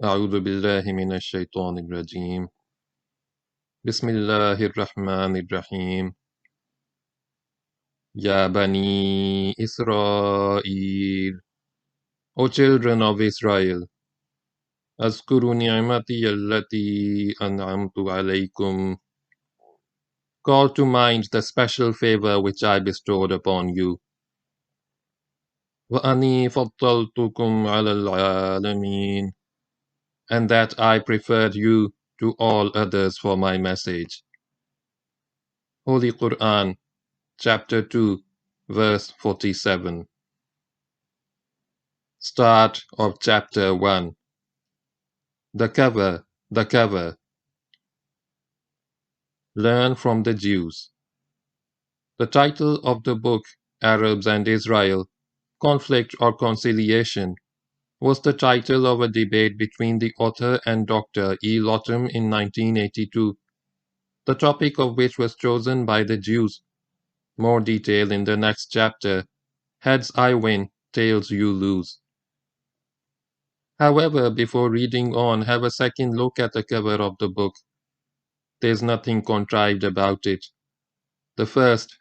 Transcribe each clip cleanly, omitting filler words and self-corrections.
أعوذ بالله من الشيطان الرجيم بسم الله الرحمن الرحيم يا بني إسرائيل O children of Israel, اذكروا نعمتي التي أنعمت عليكم. Call to mind the special favor which I bestowed upon you. وأني فضلتكم على العالمين, and that I preferred you to all others for my message. Holy Quran, Chapter 2, Verse 47. Start of Chapter 1. The cover. Learn from the Jews. The title of the book, Arabs and Israel, Conflict or Conciliation, was the title of a debate between the author and Dr. E. Lawton in 1982, the topic of which was chosen by the Jews. More detail in the next chapter. Heads I win, tails you lose. However, before reading on, have a second look at the cover of the book. There's nothing contrived about it. The first,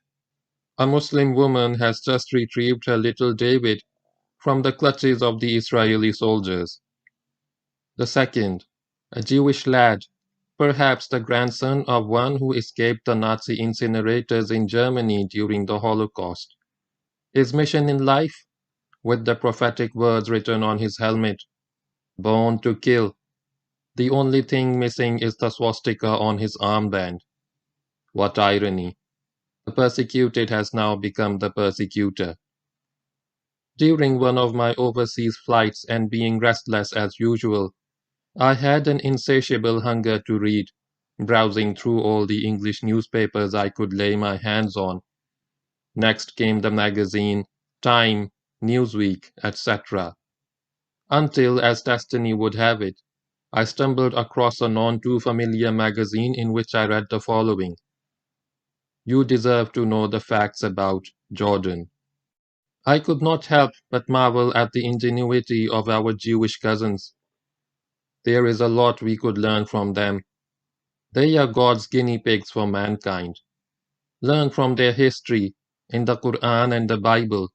a Muslim woman has just retrieved her little David from the clutches of the Israeli soldiers. The second, a Jewish lad, perhaps the grandson of one who escaped the Nazi incinerators in Germany during the Holocaust. His mission in life, with the prophetic words written on his helmet, born to kill. The only thing missing is the swastika on his armband. What irony! The persecuted has now become the persecutor. During one of my overseas flights and being restless as usual, I had an insatiable hunger to read, browsing through all the English newspapers I could lay my hands on. Next came the magazine, Time, Newsweek, etc. Until, as destiny would have it, I stumbled across a none too familiar magazine in which I read the following. You deserve to know the facts about Jordan. I could not help but marvel at the ingenuity of our Jewish cousins. There is a lot we could learn from them. They are God's guinea pigs for mankind. Learn from their history in the Quran and the Bible.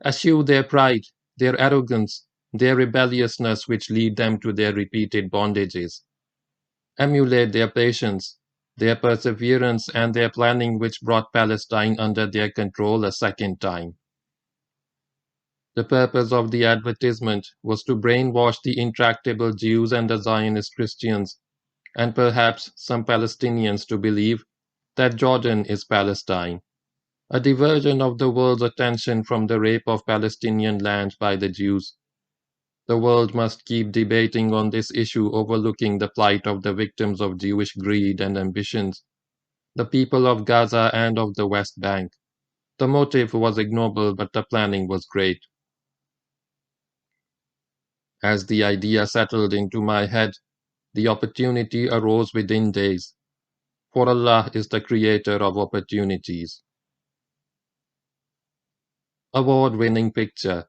Eschew their pride, their arrogance, their rebelliousness which lead them to their repeated bondages. Emulate their patience, their perseverance, and their planning which brought Palestine under their control a second time. The purpose of the advertisement was to brainwash the intractable Jews and the Zionist Christians, and perhaps some Palestinians to believe that Jordan is Palestine, a diversion of the world's attention from the rape of Palestinian land by the Jews. The world must keep debating on this issue, overlooking the plight of the victims of Jewish greed and ambitions, the people of Gaza and of the West Bank. The motive was ignoble, but the planning was great. As the idea settled into my head, the opportunity arose within days, for Allah is the creator of opportunities. Award-winning picture.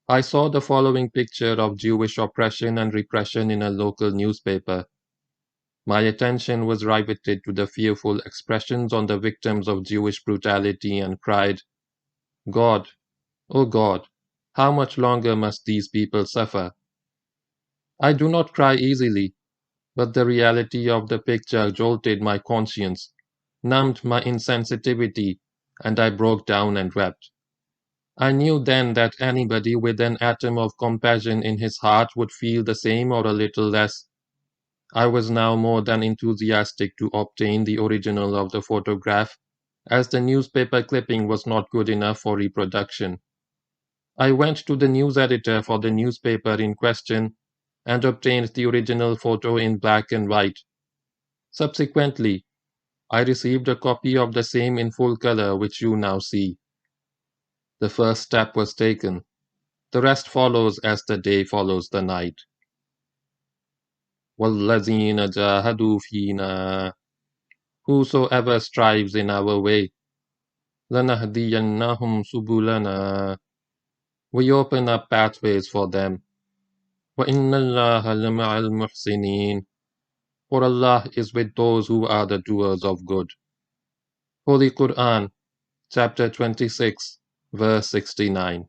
I saw the following picture of Jewish oppression and repression in a local newspaper. My attention was riveted to the fearful expressions on the victims of Jewish brutality and cried, God, oh God, how much longer must these people suffer? I do not cry easily, but the reality of the picture jolted my conscience, numbed my insensitivity, and I broke down and wept. I knew then that anybody with an atom of compassion in his heart would feel the same or a little less. I was now more than enthusiastic to obtain the original of the photograph, as the newspaper clipping was not good enough for reproduction. I went to the news editor for the newspaper in question and obtained the original photo in black and white. Subsequently, I received a copy of the same in full color which you now see. The first step was taken. The rest follows as the day follows the night. وَالَّذِينَ جَاهَدُوا فِينَا. Whosoever strives in our way, لَنَهْدِيَنَّهُمْ سُبُلَنَا. We open up pathways for them. وَإِنَّ اللَّهَ لَمَعَ الْمُحْسِنِينَ. For Allah is with those who are the doers of good. Holy Quran, chapter 26, verse 69.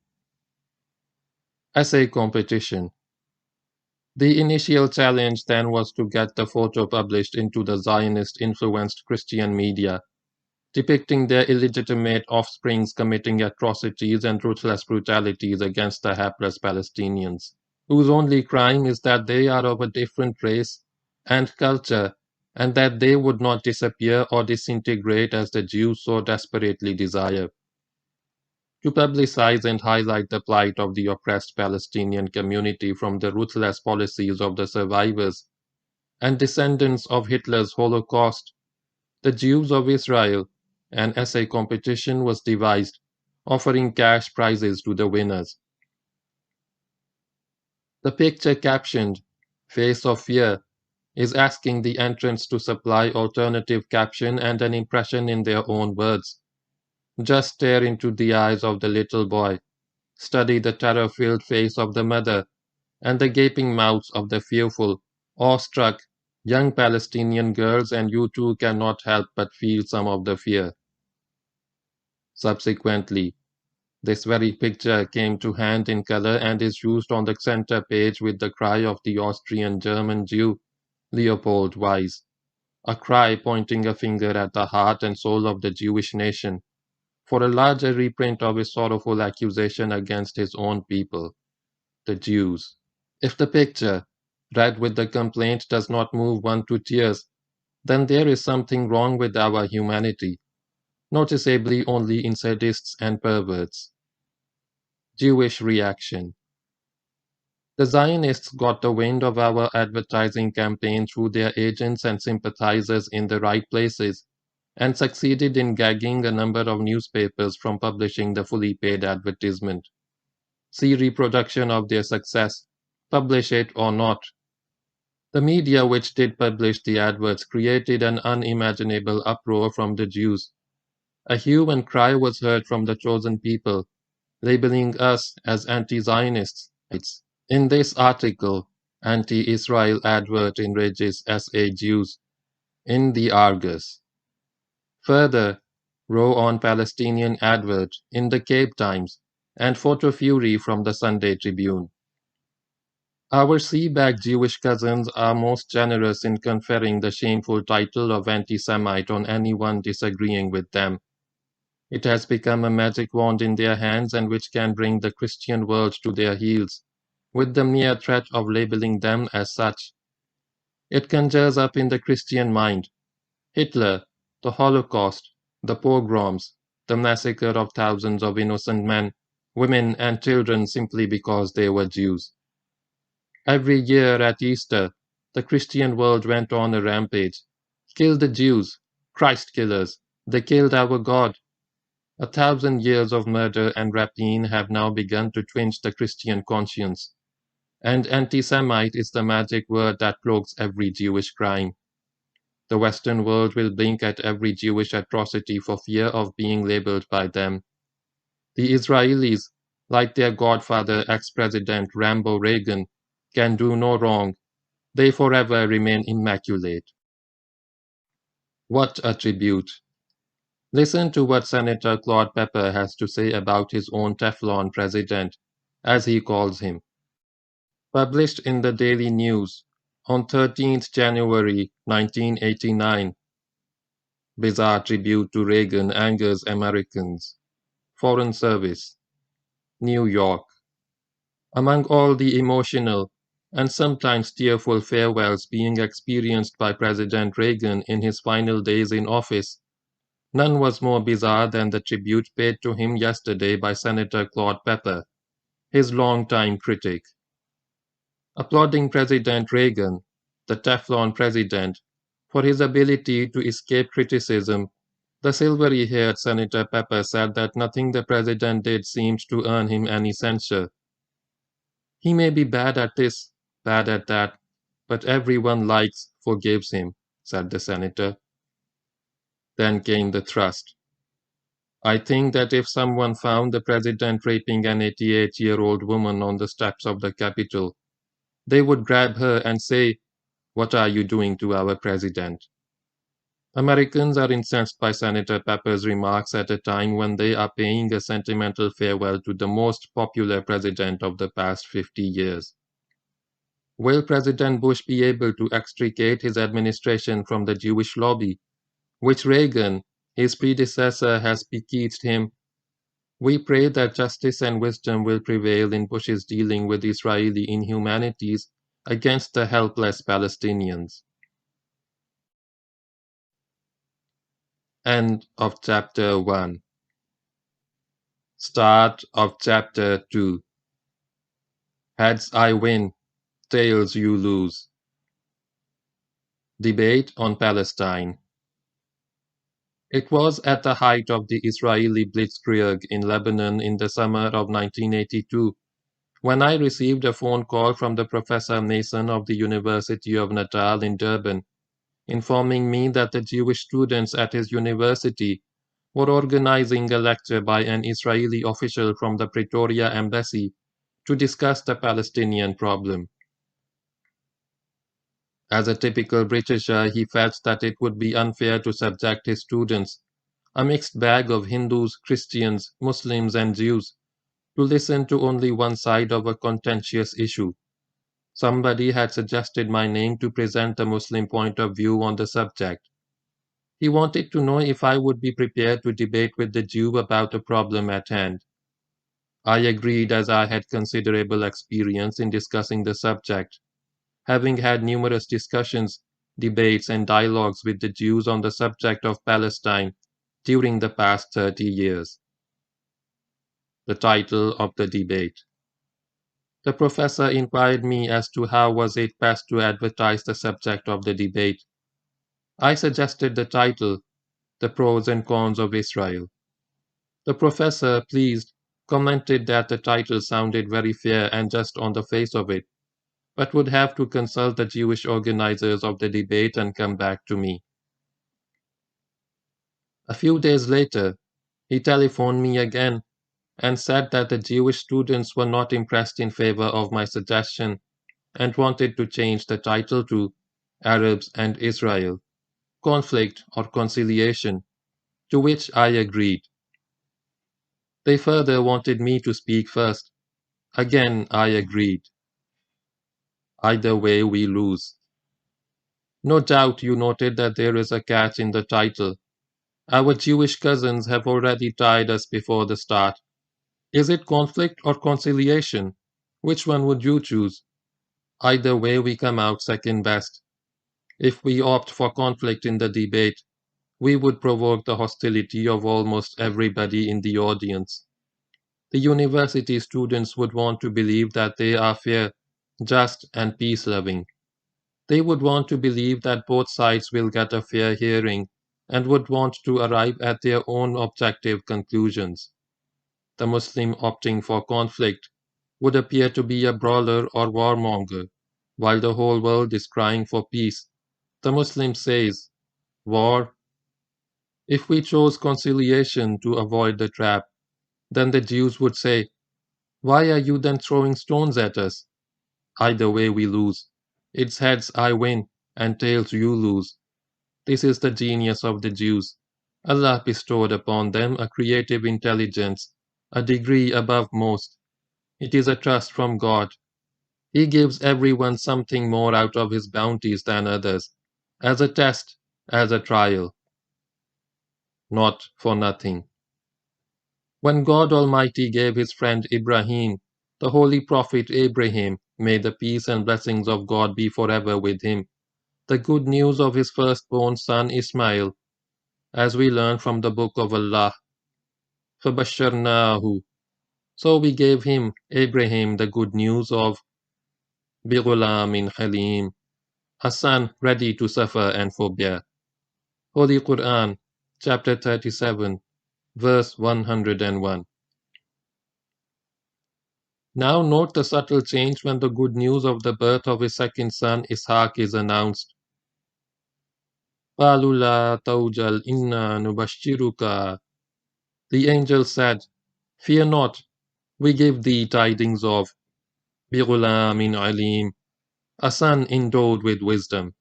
Essay competition. The initial challenge then was to get the photo published into the Zionist-influenced Christian media, depicting their illegitimate offsprings committing atrocities and ruthless brutalities against the hapless Palestinians, whose only crime is that they are of a different race and culture, and that they would not disappear or disintegrate as the Jews so desperately desire. To publicize and highlight the plight of the oppressed Palestinian community from the ruthless policies of the survivors and descendants of Hitler's Holocaust, the Jews of Israel, an essay competition was devised, offering cash prizes to the winners. The picture captioned, "Face of Fear," is asking the entrants to supply alternative caption and an impression in their own words. Just stare into the eyes of the little boy, study the terror-filled face of the mother, and the gaping mouths of the fearful, awestruck, young Palestinian girls, and you too cannot help but feel some of the fear. Subsequently, this very picture came to hand in color and is used on the center page with the cry of the Austrian-German Jew, Leopold Weiss, a cry pointing a finger at the heart and soul of the Jewish nation, for a larger reprint of his sorrowful accusation against his own people, the Jews. If the picture, read with the complaint, does not move one to tears, then there is something wrong with our humanity, noticeably only in sadists and perverts. Jewish reaction. The Zionists got the wind of our advertising campaign through their agents and sympathizers in the right places, and succeeded in gagging a number of newspapers from publishing the fully paid advertisement. See reproduction of their success, publish it or not. The media which did publish the adverts created an unimaginable uproar from the Jews. A hue and cry was heard from the chosen people, labeling us as anti-Zionists. In this article, anti-Israel advert enrages SA Jews in the Argus. Further, row on Palestinian advert in the Cape Times and photo fury from the Sunday Tribune. Our sea-bagged Jewish cousins are most generous in conferring the shameful title of anti-Semite on anyone disagreeing with them. It has become a magic wand in their hands and which can bring the Christian world to their heels, with the mere threat of labeling them as such. It conjures up in the Christian mind Hitler, the Holocaust, the pogroms, the massacre of thousands of innocent men, women, and children simply because they were Jews. Every year at Easter, the Christian world went on a rampage. Kill the Jews, Christ killers, they killed our God. 1,000 years of murder and rapine have now begun to twinge the Christian conscience, and anti-Semite is the magic word that cloaks every Jewish crime. The Western world will blink at every Jewish atrocity for fear of being labeled by them. The Israelis, like their godfather ex-president Rambo Reagan, can do no wrong. They forever remain immaculate. What a tribute! Listen to what Senator Claude Pepper has to say about his own Teflon president, as he calls him. Published in the Daily News on 13th January 1989. Bizarre tribute to Reagan angers Americans. Foreign Service, New York. Among all the emotional and sometimes tearful farewells being experienced by President Reagan in his final days in office, none was more bizarre than the tribute paid to him yesterday by Senator Claude Pepper, his longtime critic. Applauding President Reagan, the Teflon president, for his ability to escape criticism, the silvery-haired Senator Pepper said that nothing the president did seemed to earn him any censure. He may be bad at this, bad at that, but everyone likes, forgives him, said the senator. Then came the thrust. I think that if someone found the president raping an 88-year-old woman on the steps of the Capitol, They would grab her and say, "What are you doing to our president?" Americans are incensed by Senator Pepper's remarks at a time when they are paying a sentimental farewell to the most popular president of the past 50 years. Will President Bush be able to extricate his administration from the Jewish lobby, which Reagan, his predecessor, has bequeathed him? We pray that justice and wisdom will prevail in Bush's dealing with Israeli inhumanities against the helpless Palestinians. End of Chapter 1. Start of Chapter 2. Heads I win, tails you lose. Debate on Palestine. It was at the height of the Israeli blitzkrieg in Lebanon in the summer of 1982 when I received a phone call from the Professor Mason of the University of Natal in Durban, informing me that the Jewish students at his university were organizing a lecture by an Israeli official from the Pretoria embassy to discuss the Palestinian problem. As a typical Britisher, he felt that it would be unfair to subject his students, a mixed bag of Hindus, Christians, Muslims, and Jews, to listen to only one side of a contentious issue. Somebody had suggested my name to present the Muslim point of view on the subject. He wanted to know if I would be prepared to debate with the Jew about the problem at hand. I agreed as I had considerable experience in discussing the subject, having had numerous discussions, debates, and dialogues with the Jews on the subject of Palestine during the past 30 years. The title of the debate. The professor inquired me as to how was it best to advertise the subject of the debate. I suggested the title, The Pros and Cons of Israel. The professor, pleased, commented that the title sounded very fair and just on the face of it, but would have to consult the Jewish organizers of the debate and come back to me. A few days later, he telephoned me again and said that the Jewish students were not impressed in favor of my suggestion and wanted to change the title to Arabs and Israel, Conflict or Conciliation, to which I agreed. They further wanted me to speak first. Again, I agreed. Either way, we lose. No doubt you noted that there is a catch in the title. Our Jewish cousins have already tied us before the start. Is it conflict or conciliation? Which one would you choose? Either way, we come out second best. If we opt for conflict in the debate, we would provoke the hostility of almost everybody in the audience. The university students would want to believe that they are fair, just, and peace-loving. They would want to believe that both sides will get a fair hearing and would want to arrive at their own objective conclusions. The Muslim opting for conflict would appear to be a brawler or warmonger, while the whole world is crying for peace. The Muslim says, "War." If we chose conciliation to avoid the trap, then the Jews would say, "Why are you then throwing stones at us?" Either way we lose. It's heads I win, and tails you lose. This is the genius of the Jews. Allah bestowed upon them a creative intelligence, a degree above most. It is a trust from God. He gives everyone something more out of his bounties than others, as a test, as a trial. Not for nothing. When God Almighty gave his friend Ibrahim, the holy prophet Abraham, may the peace and blessings of God be forever with him, the good news of his firstborn son Ismail, as we learn from the book of Allah, فَبَشَّرْنَاهُ. So we gave him, Abraham, the good news of بِغُلَامٍ حَلِيمٍ, a son ready to suffer and forbear. Holy Quran, chapter 37, verse 101. Now note the subtle change when the good news of the birth of his second son Ishaq is announced. قَالُوا لَا تَوْجَلْ إِنَّا نُبَشِّرُكَ. The angel said, "Fear not, we give thee tidings of بِغُلَامٍ عَلِيمٍ, a son endowed with wisdom.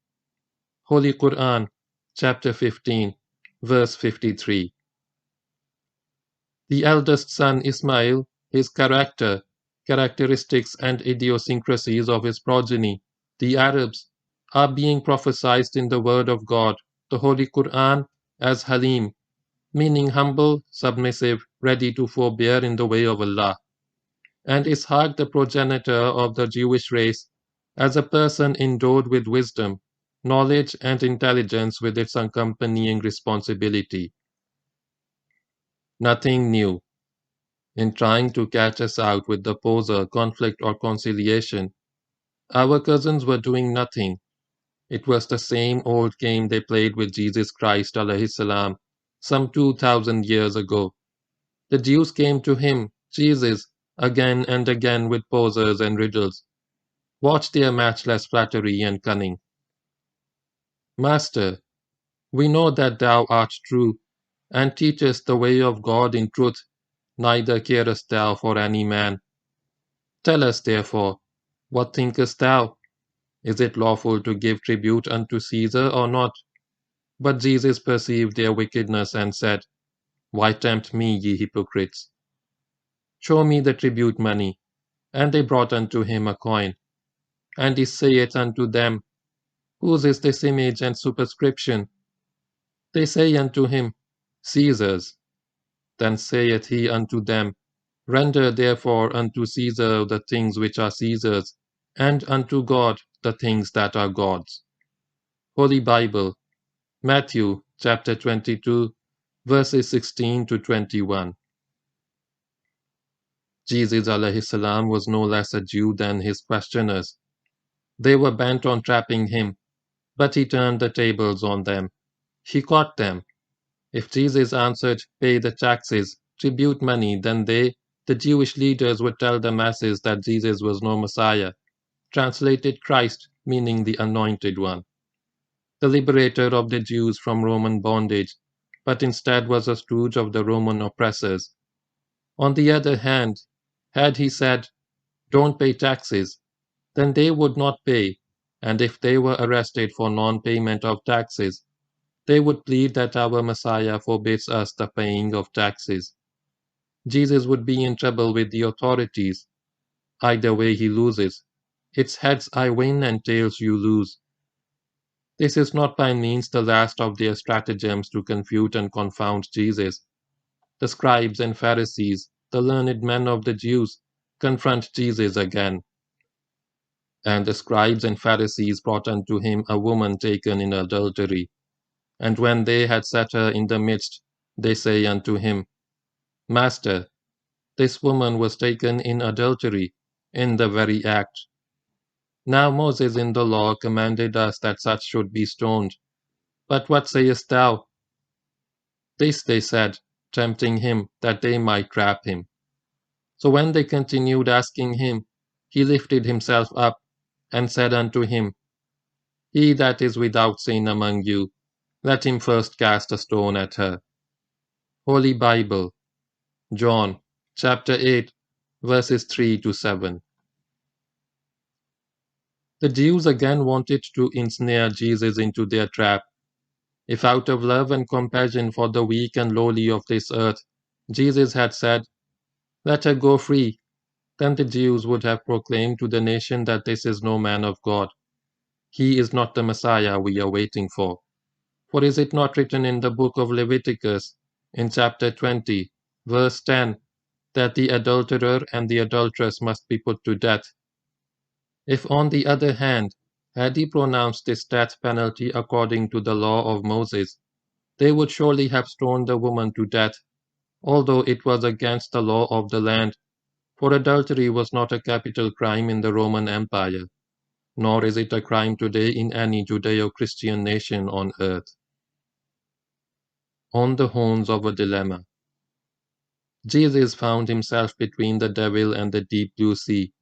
Holy Quran, chapter 15, verse 53. The eldest son Ismail, his characteristics and idiosyncrasies of his progeny, the Arabs, are being prophesied in the word of God, the Holy Quran, as Halim, meaning humble, submissive, ready to forbear in the way of Allah, and Ishaq, the progenitor of the Jewish race, as a person endowed with wisdom, knowledge, and intelligence with its accompanying responsibility. Nothing new. In trying to catch us out with the poser, conflict, or conciliation, our cousins were doing nothing. It was the same old game they played with Jesus Christ alayhi salam some 2,000 years ago. The Jews came to him, Jesus, again and again with posers and riddles. Watch their matchless flattery and cunning. Master, we know that thou art true, and teachest the way of God in truth, neither carest thou for any man. Tell us, therefore, what thinkest thou? Is it lawful to give tribute unto Caesar or not? But Jesus perceived their wickedness and said, Why tempt me, ye hypocrites? Show me the tribute money. And they brought unto him a coin. And he saith unto them, Whose is this image and superscription? They say unto him, Caesar's. Then saith he unto them, Render therefore unto Caesar the things which are Caesar's, and unto God the things that are God's. Holy Bible, Matthew chapter 22, verses 16 to 21. Jesus alayhi salam was no less a Jew than his questioners. They were bent on trapping him, but he turned the tables on them. He caught them. If Jesus answered, Pay the taxes, tribute money, then they, the Jewish leaders, would tell the masses that Jesus was no Messiah, translated Christ, meaning the Anointed One, the liberator of the Jews from Roman bondage, but instead was a stooge of the Roman oppressors. On the other hand, had he said, Don't pay taxes, then they would not pay, and if they were arrested for non-payment of taxes, they would plead that our Messiah forbids us the paying of taxes. Jesus would be in trouble with the authorities. Either way he loses. It's heads I win and tails you lose. This is not by means the last of their stratagems to confute and confound Jesus. The scribes and Pharisees, the learned men of the Jews, confront Jesus again. And the scribes and Pharisees brought unto him a woman taken in adultery. And when they had set her in the midst, they say unto him, Master, this woman was taken in adultery, in the very act. Now Moses in the law commanded us that such should be stoned. But what sayest thou? This they said, tempting him, that they might trap him. So when they continued asking him, he lifted himself up, and said unto him, He that is without sin among you, let him first cast a stone at her. Holy Bible, John, chapter 8, verses 3 to 7. The Jews again wanted to ensnare Jesus into their trap. If out of love and compassion for the weak and lowly of this earth, Jesus had said, Let her go free, then the Jews would have proclaimed to the nation that this is no man of God. He is not the Messiah we are waiting for. For is it not written in the book of Leviticus, in chapter 20, verse 10, that the adulterer and the adulteress must be put to death? If, on the other hand, had he pronounced this death penalty according to the law of Moses, they would surely have stoned the woman to death, although it was against the law of the land, for adultery was not a capital crime in the Roman Empire, nor is it a crime today in any Judeo-Christian nation on earth. On the horns of a dilemma. Jesus found himself between the devil and the deep blue sea.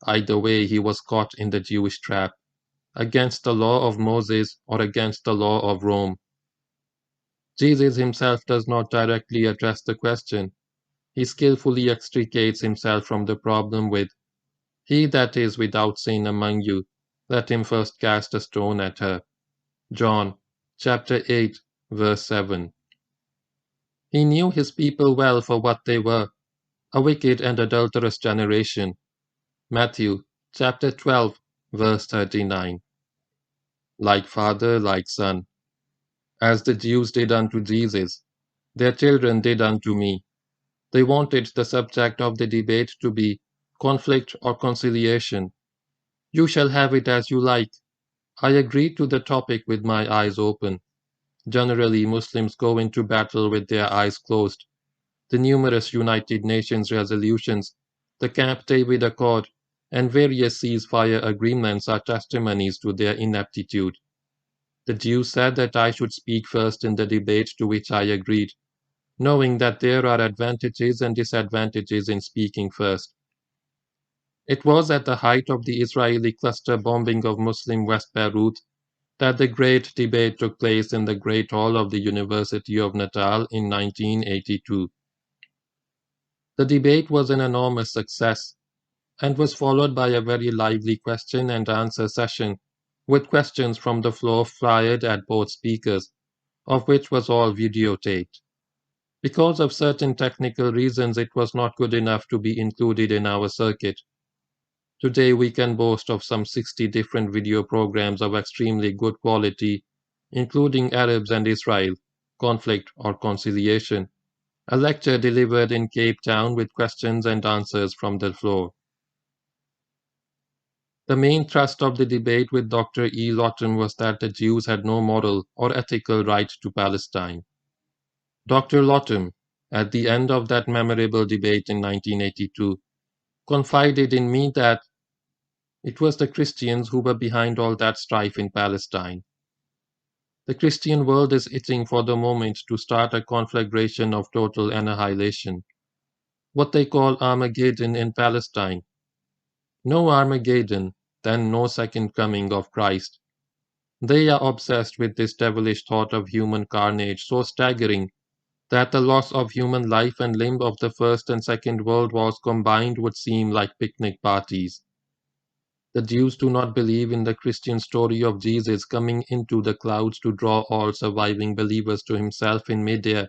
Either way he was caught in the Jewish trap, against the law of Moses or against the law of Rome. Jesus himself does not directly address the question. He skillfully extricates himself from the problem with, He that is without sin among you, let him first cast a stone at her. John chapter 8, verse 7. He knew his people well for what they were, a wicked and adulterous generation. Matthew chapter 12, verse 39. Like father, like son. As the Jews did unto Jesus, their children did unto me. They wanted the subject of the debate to be conflict or conciliation. You shall have it as you like. I agreed to the topic with my eyes open. Generally, Muslims go into battle with their eyes closed. The numerous United Nations resolutions, the Camp David Accord, and various ceasefire agreements are testimonies to their ineptitude. The Jews said that I should speak first in the debate, to which I agreed, knowing that there are advantages and disadvantages in speaking first. It was at the height of the Israeli cluster bombing of Muslim West Beirut that the great debate took place in the Great Hall of the University of Natal in 1982. The debate was an enormous success and was followed by a very lively question and answer session, with questions from the floor fired at both speakers, of which was all videotaped. Because of certain technical reasons, it was not good enough to be included in our circuit. Today we can boast of some 60 different video programs of extremely good quality, including Arabs and Israel, conflict or conciliation, a lecture delivered in Cape Town with questions and answers from the floor. The main thrust of the debate with Dr. E. Lawton was that the Jews had no moral or ethical right to Palestine. Dr. Lawton, at the end of that memorable debate in 1982, confided in me that it was the Christians who were behind all that strife in Palestine. The Christian world is itching for the moment to start a conflagration of total annihilation, what they call Armageddon in Palestine. No Armageddon, then no second coming of Christ. They are obsessed with this devilish thought of human carnage so staggering that the loss of human life and limb of the First and Second World Wars combined would seem like picnic parties. The Jews do not believe in the Christian story of Jesus coming into the clouds to draw all surviving believers to himself in midair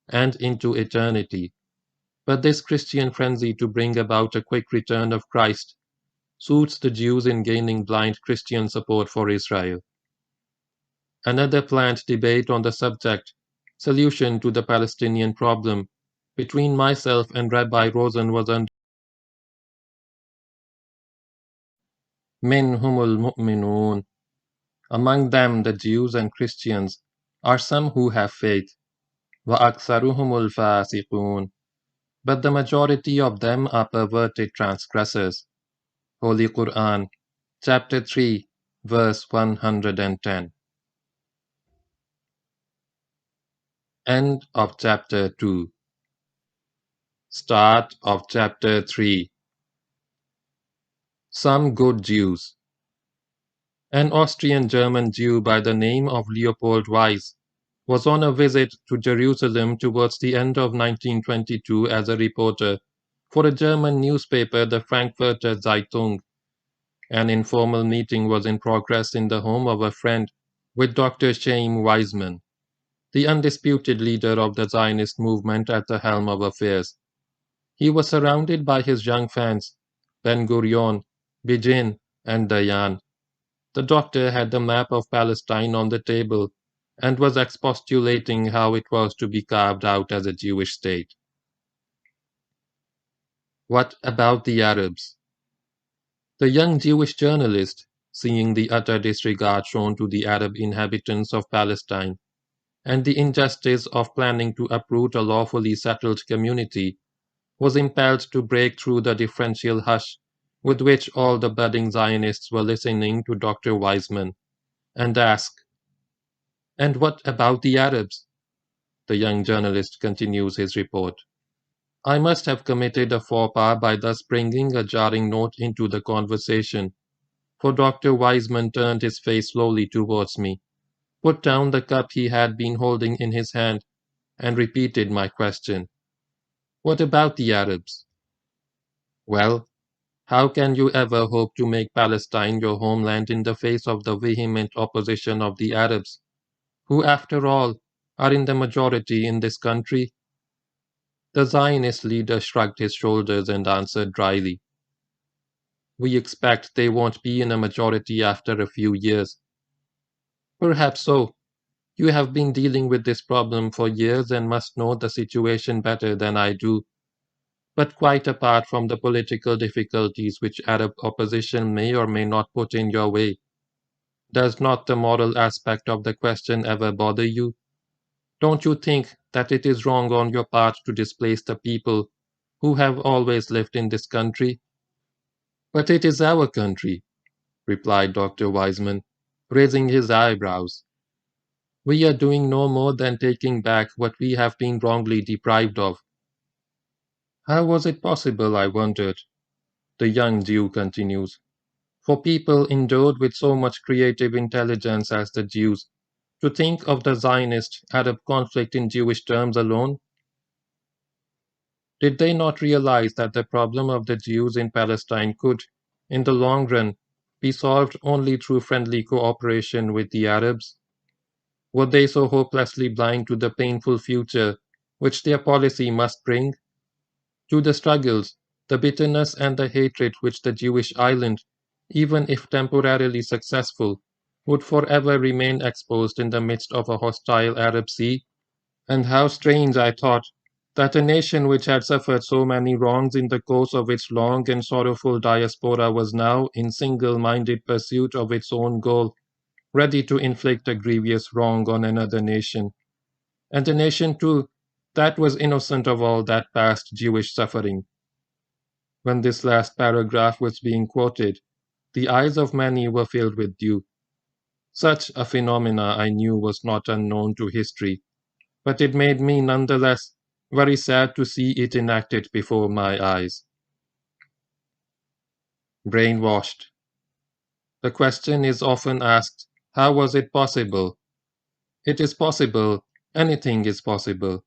and into eternity. But this Christian frenzy to bring about a quick return of Christ suits the Jews in gaining blind Christian support for Israel. Another planned debate on the subject, solution to the Palestinian problem, between myself and Rabbi Rosen was under Minhumul Mu'minun. Among them, the Jews and Christians, are some who have faith, وَأَكْثَرُهُمُ الْفَاسِقُونَ. But the majority of them are perverted transgressors. Holy Quran, chapter 3, verse 110. End of chapter 2. Start of chapter 3. Some good Jews. An Austrian-German Jew by the name of Leopold Weiss was on a visit to Jerusalem towards the end of 1922 as a reporter for a German newspaper, the Frankfurter Zeitung. An informal meeting was in progress in the home of a friend with Dr. Chaim Weizmann, the undisputed leader of the Zionist movement at the helm of affairs. He was surrounded by his young fans, Ben-Gurion, Begin, and Dayan. The doctor had the map of Palestine on the table and was expostulating how it was to be carved out as a Jewish state. What about the Arabs? The young Jewish journalist, seeing the utter disregard shown to the Arab inhabitants of Palestine and the injustice of planning to uproot a lawfully settled community, was impelled to break through the deferential hush with which all the budding Zionists were listening to Dr. Weizmann, and ask, "And what about the Arabs?" The young journalist continues his report. I must have committed a faux pas by thus bringing a jarring note into the conversation, for Dr. Weizmann turned his face slowly towards me, put down the cup he had been holding in his hand, and repeated my question. What about the Arabs? Well, How can you ever hope to make Palestine your homeland in the face of the vehement opposition of the Arabs, who, after all, are in the majority in this country? The Zionist leader shrugged his shoulders and answered dryly, "We expect they won't be in a majority after a few years." Perhaps so. You have been dealing with this problem for years and must know the situation better than I do. But quite apart from the political difficulties which Arab opposition may or may not put in your way, does not the moral aspect of the question ever bother you? Don't you think that it is wrong on your part to displace the people who have always lived in this country? But it is our country, replied Dr. Wiseman, raising his eyebrows. We are doing no more than taking back what we have been wrongly deprived of. How was it possible, I wondered, the young Jew continues, for people endowed with so much creative intelligence as the Jews to think of the Zionist-Arab conflict in Jewish terms alone? Did they not realize that the problem of the Jews in Palestine could, in the long run, be solved only through friendly cooperation with the Arabs? Were they so hopelessly blind to the painful future which their policy must bring? To the struggles, the bitterness and the hatred which the Jewish island, even if temporarily successful, would forever remain exposed in the midst of a hostile Arab sea? And how strange, I thought, that a nation which had suffered so many wrongs in the course of its long and sorrowful diaspora was now, in single-minded pursuit of its own goal, ready to inflict a grievous wrong on another nation, and a nation, too, that was innocent of all that past Jewish suffering. When this last paragraph was being quoted, the eyes of many were filled with dew. Such a phenomena I knew was not unknown to history, but it made me nonetheless very sad to see it enacted before my eyes. Brainwashed. The question is often asked, how was it possible? It is possible, anything is possible.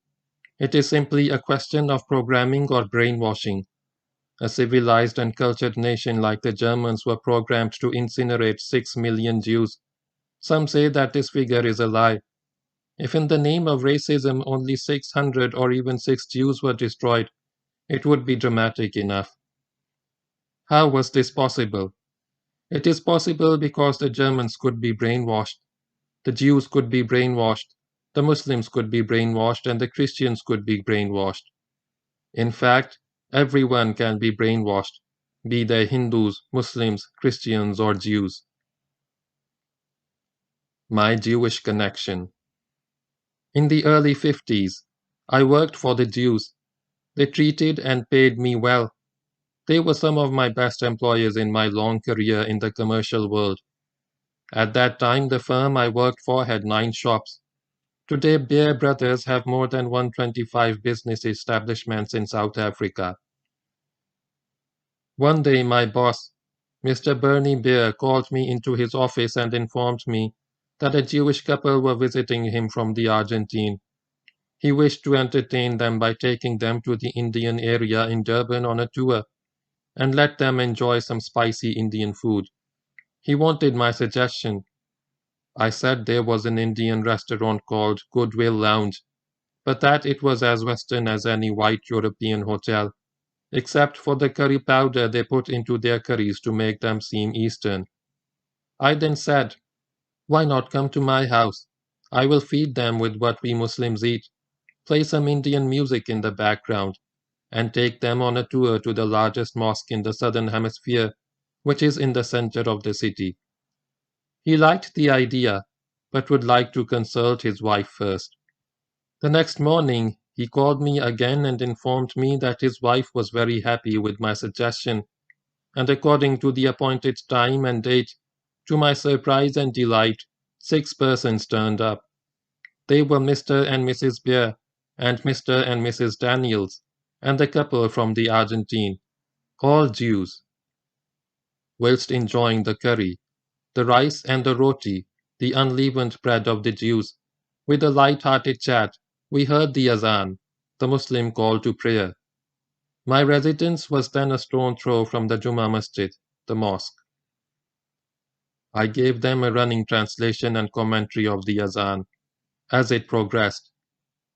It is simply a question of programming or brainwashing. A civilized and cultured nation like the Germans were programmed to incinerate 6 million Jews. Some say that this figure is a lie. If in the name of racism only 600 or even 6 Jews were destroyed, it would be dramatic enough. How was this possible? It is possible because the Germans could be brainwashed, the Jews could be brainwashed, the Muslims could be brainwashed, and the Christians could be brainwashed. In fact, everyone can be brainwashed, be they Hindus, Muslims, Christians, or Jews. My Jewish connection. In the early 50s, I worked for the Jews. They treated and paid me well. They were some of my best employers in my long career in the commercial world. At that time, the firm I worked for had 9 shops. Today, Beer Brothers have more than 125 business establishments in South Africa. One day, my boss, Mr. Bernie Beer, called me into his office and informed me that a Jewish couple were visiting him from the Argentine. He wished to entertain them by taking them to the Indian area in Durban on a tour and let them enjoy some spicy Indian food. He wanted my suggestion. I said there was an Indian restaurant called Goodwill Lounge, but that it was as Western as any white European hotel, except for the curry powder they put into their curries to make them seem Eastern. I then said, why not come to my house? I will feed them with what we Muslims eat, play some Indian music in the background, and take them on a tour to the largest mosque in the southern hemisphere, which is in the center of the city. He liked the idea, but would like to consult his wife first. The next morning, he called me again and informed me that his wife was very happy with my suggestion, and according to the appointed time and date, to my surprise and delight, 6 persons turned up. They were Mr. and Mrs. Beer, and Mr. and Mrs. Daniels, and the couple from the Argentine, all Jews. Whilst enjoying the curry, the rice and the roti, the unleavened bread of the Jews, with a light-hearted chat, we heard the azan, the Muslim call to prayer. My residence was then a stone throw from the Juma Masjid, the mosque. I gave them a running translation and commentary of the Azan as it progressed.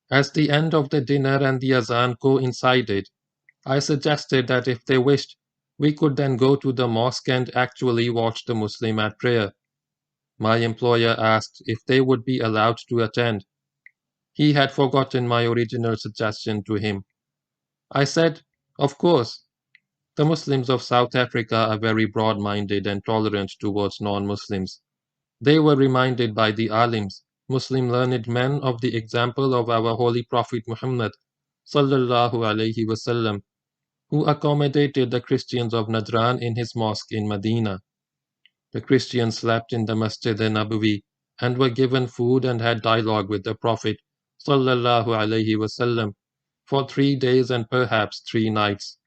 As the end of the dinner and the Azan coincided, I suggested that if they wished, we could then go to the mosque and actually watch the Muslim at prayer. My employer asked if they would be allowed to attend. He had forgotten my original suggestion to him. I said, of course. The Muslims of South Africa are very broad-minded and tolerant towards non-Muslims. They were reminded by the alims, Muslim learned men, of the example of our holy Prophet Muhammad sallallahu alaihi wasallam, who accommodated the Christians of Najran in his mosque in Medina. The Christians slept in the Masjid-e-Nabawi and were given food and had dialogue with the Prophet sallallahu alaihi wasallam for 3 days and perhaps 3 nights.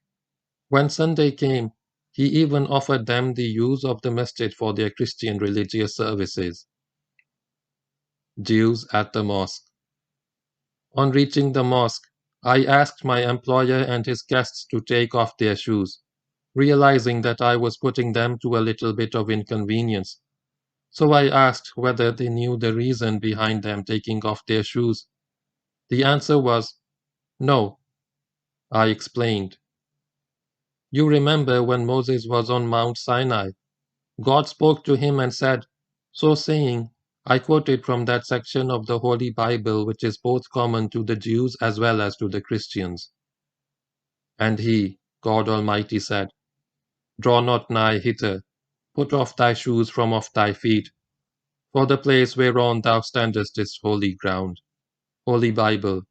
When Sunday came, he even offered them the use of the masjid for their Christian religious services. Jews at the mosque. On reaching the mosque, I asked my employer and his guests to take off their shoes, realizing that I was putting them to a little bit of inconvenience. So I asked whether they knew the reason behind them taking off their shoes. The answer was, no. I explained. You remember when Moses was on Mount Sinai? God spoke to him and said, so saying, I quoted from that section of the Holy Bible which is both common to the Jews as well as to the Christians. And he, God Almighty, said, draw not nigh hither, put off thy shoes from off thy feet, for the place whereon thou standest is holy ground. Holy Bible,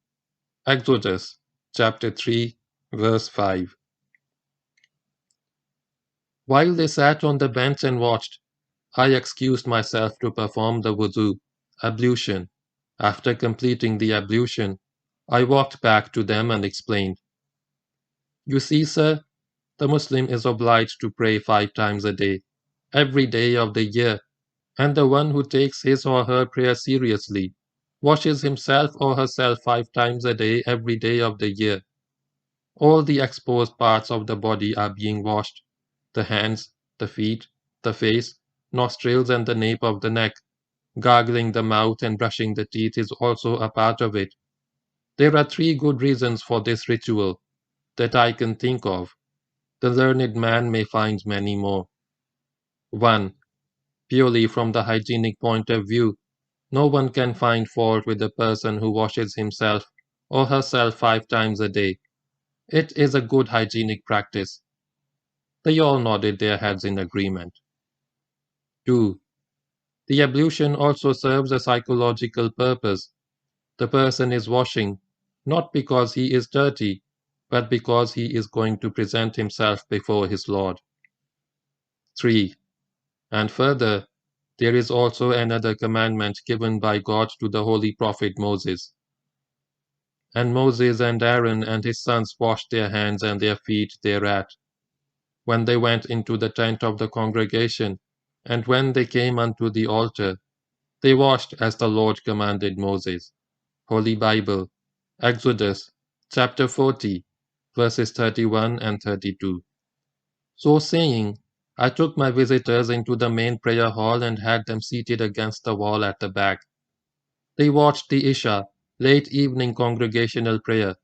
Exodus, chapter 3, verse 5. While they sat on the bench and watched, I excused myself to perform the wudu, ablution. After completing the ablution, I walked back to them and explained. You see, sir, the Muslim is obliged to pray 5 times a day, every day of the year, and the one who takes his or her prayer seriously washes himself or herself 5 times a day every day of the year. All the exposed parts of the body are being washed, the hands, the feet, the face, nostrils and the nape of the neck. Gargling the mouth and brushing the teeth is also a part of it. There are 3 good reasons for this ritual that I can think of. The learned man may find many more. 1. Purely from the hygienic point of view, no one can find fault with a person who washes himself or herself 5 times a day. It is a good hygienic practice. They all nodded their heads in agreement. 2. The ablution also serves a psychological purpose. The person is washing, not because he is dirty, but because he is going to present himself before his Lord. 3. And further, there is also another commandment given by God to the holy prophet Moses. And Moses and Aaron and his sons washed their hands and their feet thereat, when they went into the tent of the congregation, and when they came unto the altar, they washed as the Lord commanded Moses. Holy Bible, Exodus, chapter 40, verses 31 and 32. So saying, I took my visitors into the main prayer hall and had them seated against the wall at the back. They watched the Isha, late evening congregational prayer,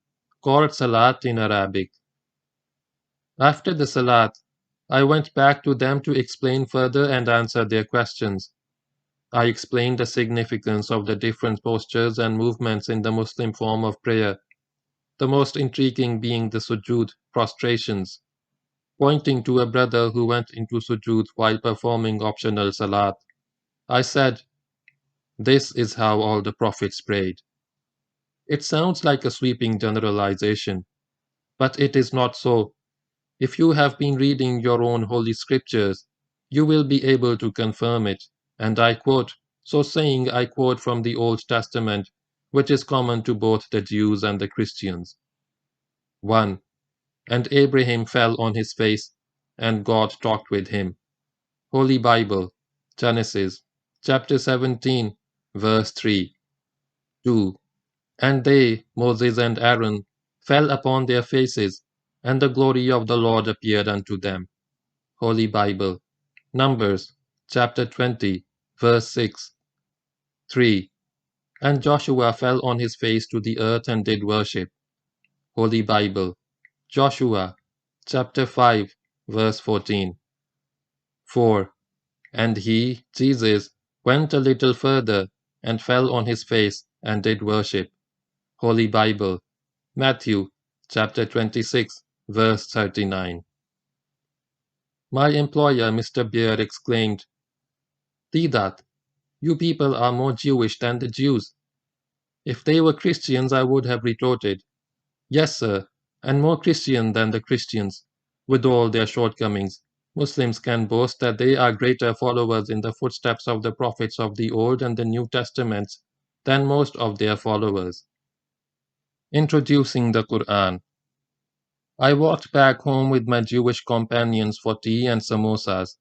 called Salat in Arabic. After the Salat, I went back to them to explain further and answer their questions. I explained the significance of the different postures and movements in the Muslim form of prayer, the most intriguing being the sujood, prostrations, pointing to a brother who went into sujood while performing optional salat. I said, this is how all the prophets prayed. It sounds like a sweeping generalization, but it is not so. If you have been reading your own holy scriptures, you will be able to confirm it, and I quote, so saying I quote from the Old Testament, which is common to both the Jews and the Christians. 1. And Abraham fell on his face, and God talked with him. Holy Bible, Genesis, chapter 17, verse 3. 2. And they, Moses and Aaron, fell upon their faces, and the glory of the Lord appeared unto them. Holy Bible. Numbers, chapter 20, verse 6. 3. And Joshua fell on his face to the earth and did worship. Holy Bible. Joshua, chapter 5, verse 14. 4. And he, Jesus, went a little further and fell on his face and did worship. Holy Bible. Matthew, chapter 26, verse 39. My employer, Mr. Beard, exclaimed, Deedat, you people are more Jewish than the Jews. If they were Christians, I would have retorted, yes, sir, and more Christian than the Christians. With all their shortcomings, Muslims can boast that they are greater followers in the footsteps of the prophets of the Old and the New Testaments than most of their followers. Introducing the Quran. I walked back home with my Jewish companions for tea and samosas.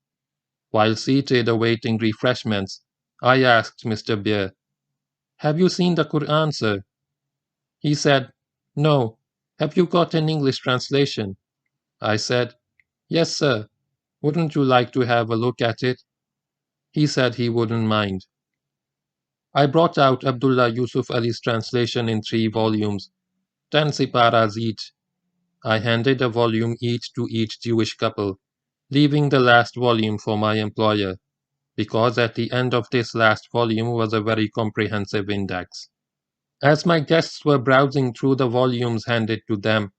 While seated awaiting refreshments, I asked Mr. Beer, have you seen the Quran, sir? He said, no. Have you got an English translation? I said, yes, sir. Wouldn't you like to have a look at it? He said he wouldn't mind. I brought out Abdullah Yusuf Ali's translation in 3 volumes, 10 siparas each. I handed a volume each to each Jewish couple, leaving the last volume for my employer, because at the end of this last volume was a very comprehensive index. As my guests were browsing through the volumes handed to them,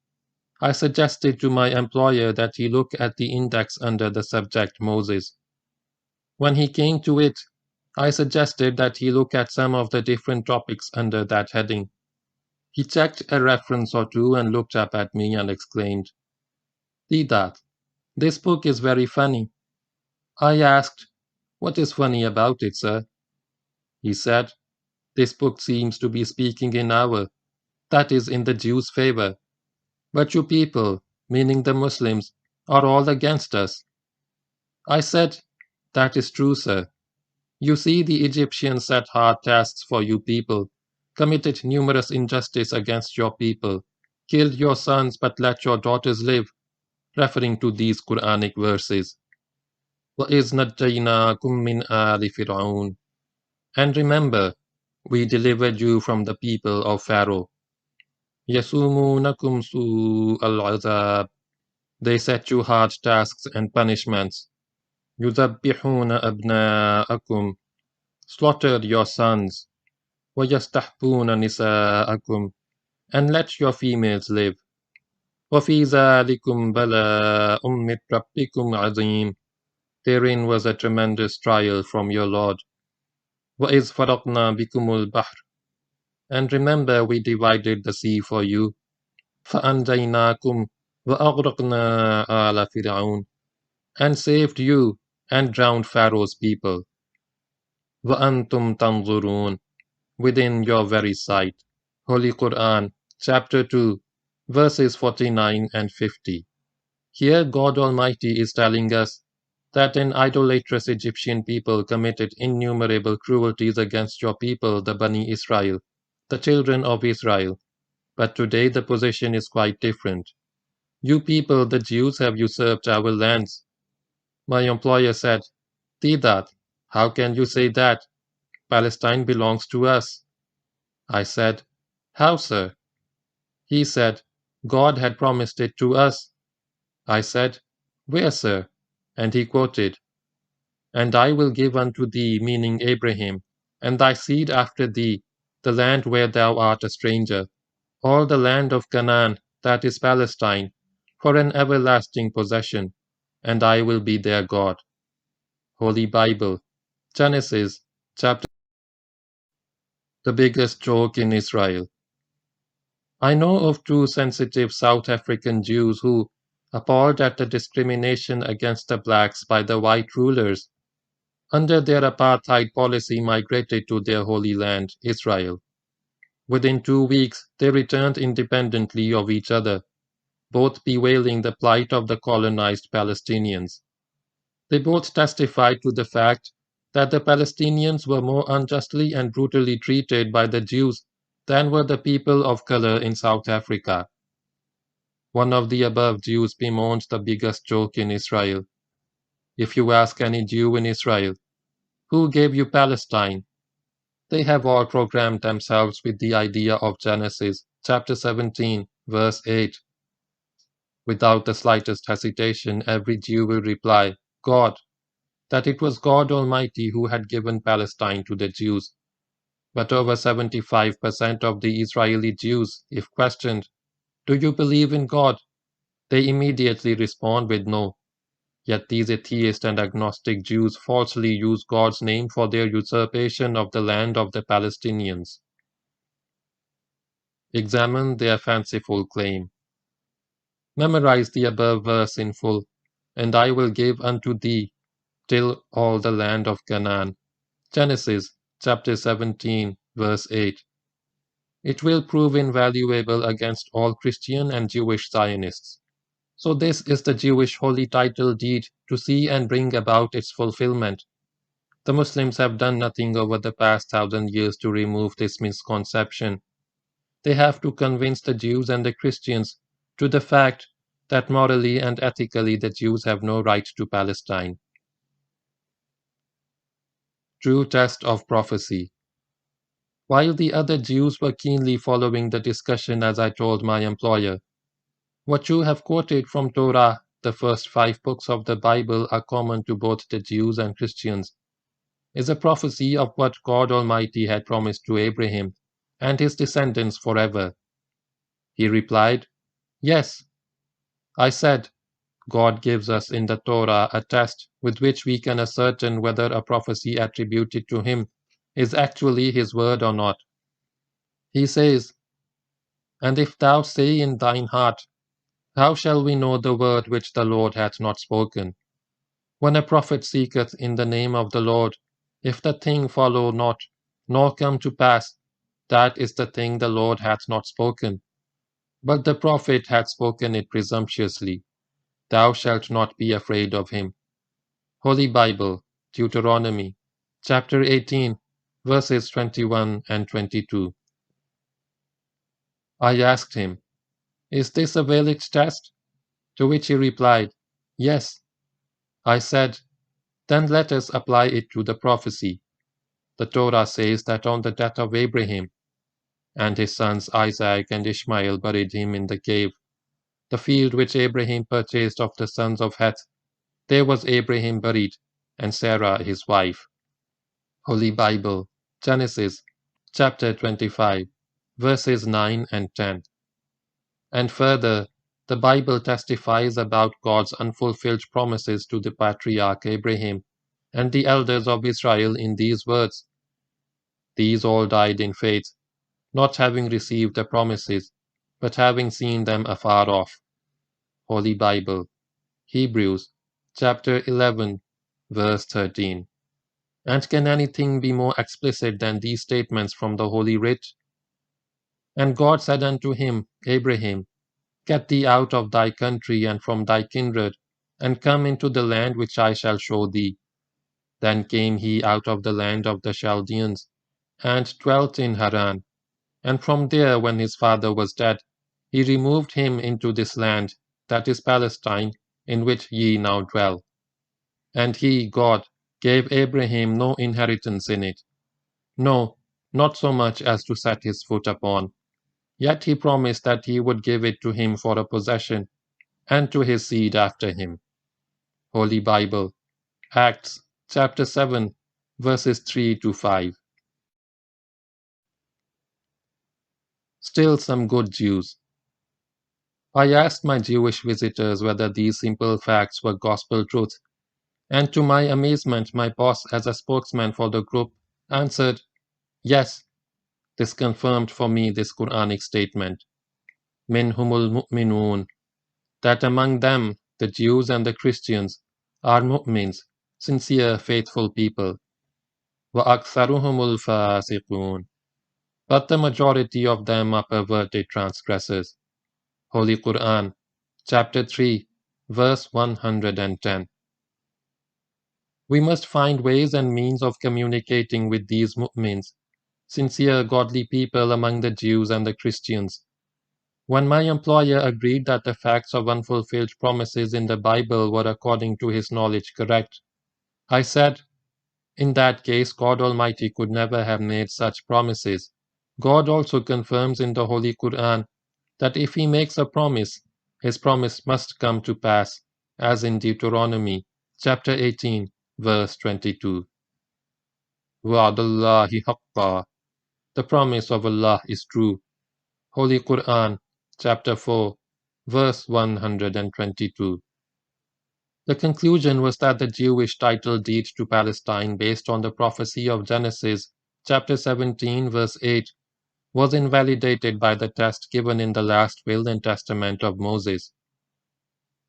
I suggested to my employer that he look at the index under the subject Moses. When he came to it, I suggested that he look at some of the different topics under that heading. He checked a reference or two and looked up at me and exclaimed, Deedat, this book is very funny. I asked, what is funny about it, sir? He said, this book seems to be speaking in our, that is, in the Jews' favor. But you people, meaning the Muslims, are all against us. I said, that is true, sir. You see, the Egyptians set hard tasks for you people, committed numerous injustice against your people, killed your sons but let your daughters live, referring to these Quranic verses. وَإِذْ نَجَّيْنَاكُمْ مِنْ آلِ فِرْعَوْنَ. And remember, we delivered you from the people of Pharaoh. يَسُومُونَكُمْ سُوءَ الْعَذَابِ. They set you hard tasks and punishments. يُذَبِّحُونَ أَبْنَاءَكُمْ. Slaughtered your sons. وَيَسْتَحْبُونَ نِسَاءَكُمْ. And let your females live. وَفِي ذَلِكُمْ بَلَاءٌ مِّن رَبِّكُمْ عَظِيمٌ. Therein was a tremendous trial from your Lord. وَإِذْ فَرَقْنَا بِكُمُ الْبَحْرَ. And remember we divided the sea for you. فَأَنْجَيْنَاكُمْ وَأَغْرَقْنَا آلَ فِرْعَوْنَ. And saved you and drowned Pharaoh's people. وَأَنْتُمْ تَنْظُرُونَ. Within your very sight. Holy Quran, chapter 2, verses 49 and 50. Here God Almighty is telling us that an idolatrous Egyptian people committed innumerable cruelties against your people, the Bani Israel, the children of Israel. But today the position is quite different. You people, the Jews, have usurped our lands. My employer said, Deedat, how can you say that? Palestine belongs to us. I said, how, sir? He said, God had promised it to us. I said, where, sir? And he quoted, and I will give unto thee, meaning Abraham, and thy seed after thee, the land where thou art a stranger, all the land of Canaan, that is Palestine, for an everlasting possession, and I will be their God. Holy Bible, Genesis, chapter. The biggest joke in Israel. I know of 2 sensitive South African Jews who, appalled at the discrimination against the blacks by the white rulers, under their apartheid policy migrated to their holy land, Israel. Within 2 weeks, they returned independently of each other, both bewailing the plight of the colonized Palestinians. They both testified to the fact that the Palestinians were more unjustly and brutally treated by the Jews than were the people of color in South Africa. One of the above Jews bemoaned the biggest joke in Israel. If you ask any Jew in Israel, who gave you Palestine? They have all programmed themselves with the idea of Genesis chapter 17, verse 8. Without the slightest hesitation, every Jew will reply, God, that it was God Almighty who had given Palestine to the Jews. But over 75% of the Israeli Jews, if questioned, do you believe in God? They immediately respond with no. Yet these atheist and agnostic Jews falsely use God's name for their usurpation of the land of the Palestinians. Examine their fanciful claim. Memorize the above verse in full, and I will give unto thee till all the land of Canaan. Genesis chapter 17, verse 8. It will prove invaluable against all Christian and Jewish Zionists. So this is the Jewish holy title deed to see and bring about its fulfillment. The Muslims have done nothing over the past 1,000 years to remove this misconception. They have to convince the Jews and the Christians to the fact that morally and ethically the Jews have no right to Palestine. True test of prophecy. While the other Jews were keenly following the discussion as I told my employer, what you have quoted from Torah, the first 5 books of the Bible are common to both the Jews and Christians, is a prophecy of what God Almighty had promised to Abraham and his descendants forever. He replied, Yes. I said, God gives us in the Torah a test with which we can ascertain whether a prophecy attributed to him is actually his word or not. He says, And if thou say in thine heart, how shall we know the word which the Lord hath not spoken? When a prophet seeketh in the name of the Lord, if the thing follow not, nor come to pass, that is the thing the Lord hath not spoken. But the prophet hath spoken it presumptuously. Thou shalt not be afraid of him. Holy Bible, Deuteronomy, chapter 18, verses 21 and 22. I asked him, Is this a valid test? To which he replied, Yes. I said, Then let us apply it to the prophecy. The Torah says that on the death of Abraham, and his sons Isaac and Ishmael buried him in the cave, the field which Abraham purchased of the sons of Heth, there was Abraham buried, and Sarah his wife. Holy Bible, Genesis, chapter 25, verses 9 and 10. And further, the Bible testifies about God's unfulfilled promises to the patriarch Abraham and the elders of Israel in these words. These all died in faith, not having received the promises, but having seen them afar off. Holy Bible, Hebrews, chapter 11, verse 13. And can anything be more explicit than these statements from the Holy Writ? And God said unto him, Abraham, Get thee out of thy country and from thy kindred, and come into the land which I shall show thee. Then came he out of the land of the Chaldeans, and dwelt in Haran. And from there, when his father was dead, he removed him into this land, that is Palestine, in which ye now dwell. And he, God, gave Abraham no inheritance in it. No, not so much as to set his foot upon. Yet he promised that he would give it to him for a possession, and to his seed after him. Holy Bible, Acts, chapter 7, verses 3 to 5. Still some good Jews. I asked my Jewish visitors whether these simple facts were gospel truth, and to my amazement, my boss, as a spokesman for the group, answered, Yes. This confirmed for me this Quranic statement, Minhumul mu'minun, that among them, the Jews and the Christians, are mu'mins, sincere, faithful people. Wa aktharuhumul fasiqun, but the majority of them are perverted transgressors. Holy Quran, chapter 3, verse 110. We must find ways and means of communicating with these mu'mins, sincere godly people among the Jews and the Christians. When my employer agreed that the facts of unfulfilled promises in the Bible were according to his knowledge correct, I said, in that case God Almighty could never have made such promises. God also confirms in the Holy Quran that if he makes a promise, his promise must come to pass, as in Deuteronomy chapter 18, verse 22. Wa'adallahi haqqa. The promise of Allah is true. Holy Quran, chapter 4, verse 122. The conclusion was that the Jewish title deed to Palestine based on the prophecy of Genesis, chapter 17, verse 8, was invalidated by the test given in the last will and testament of Moses.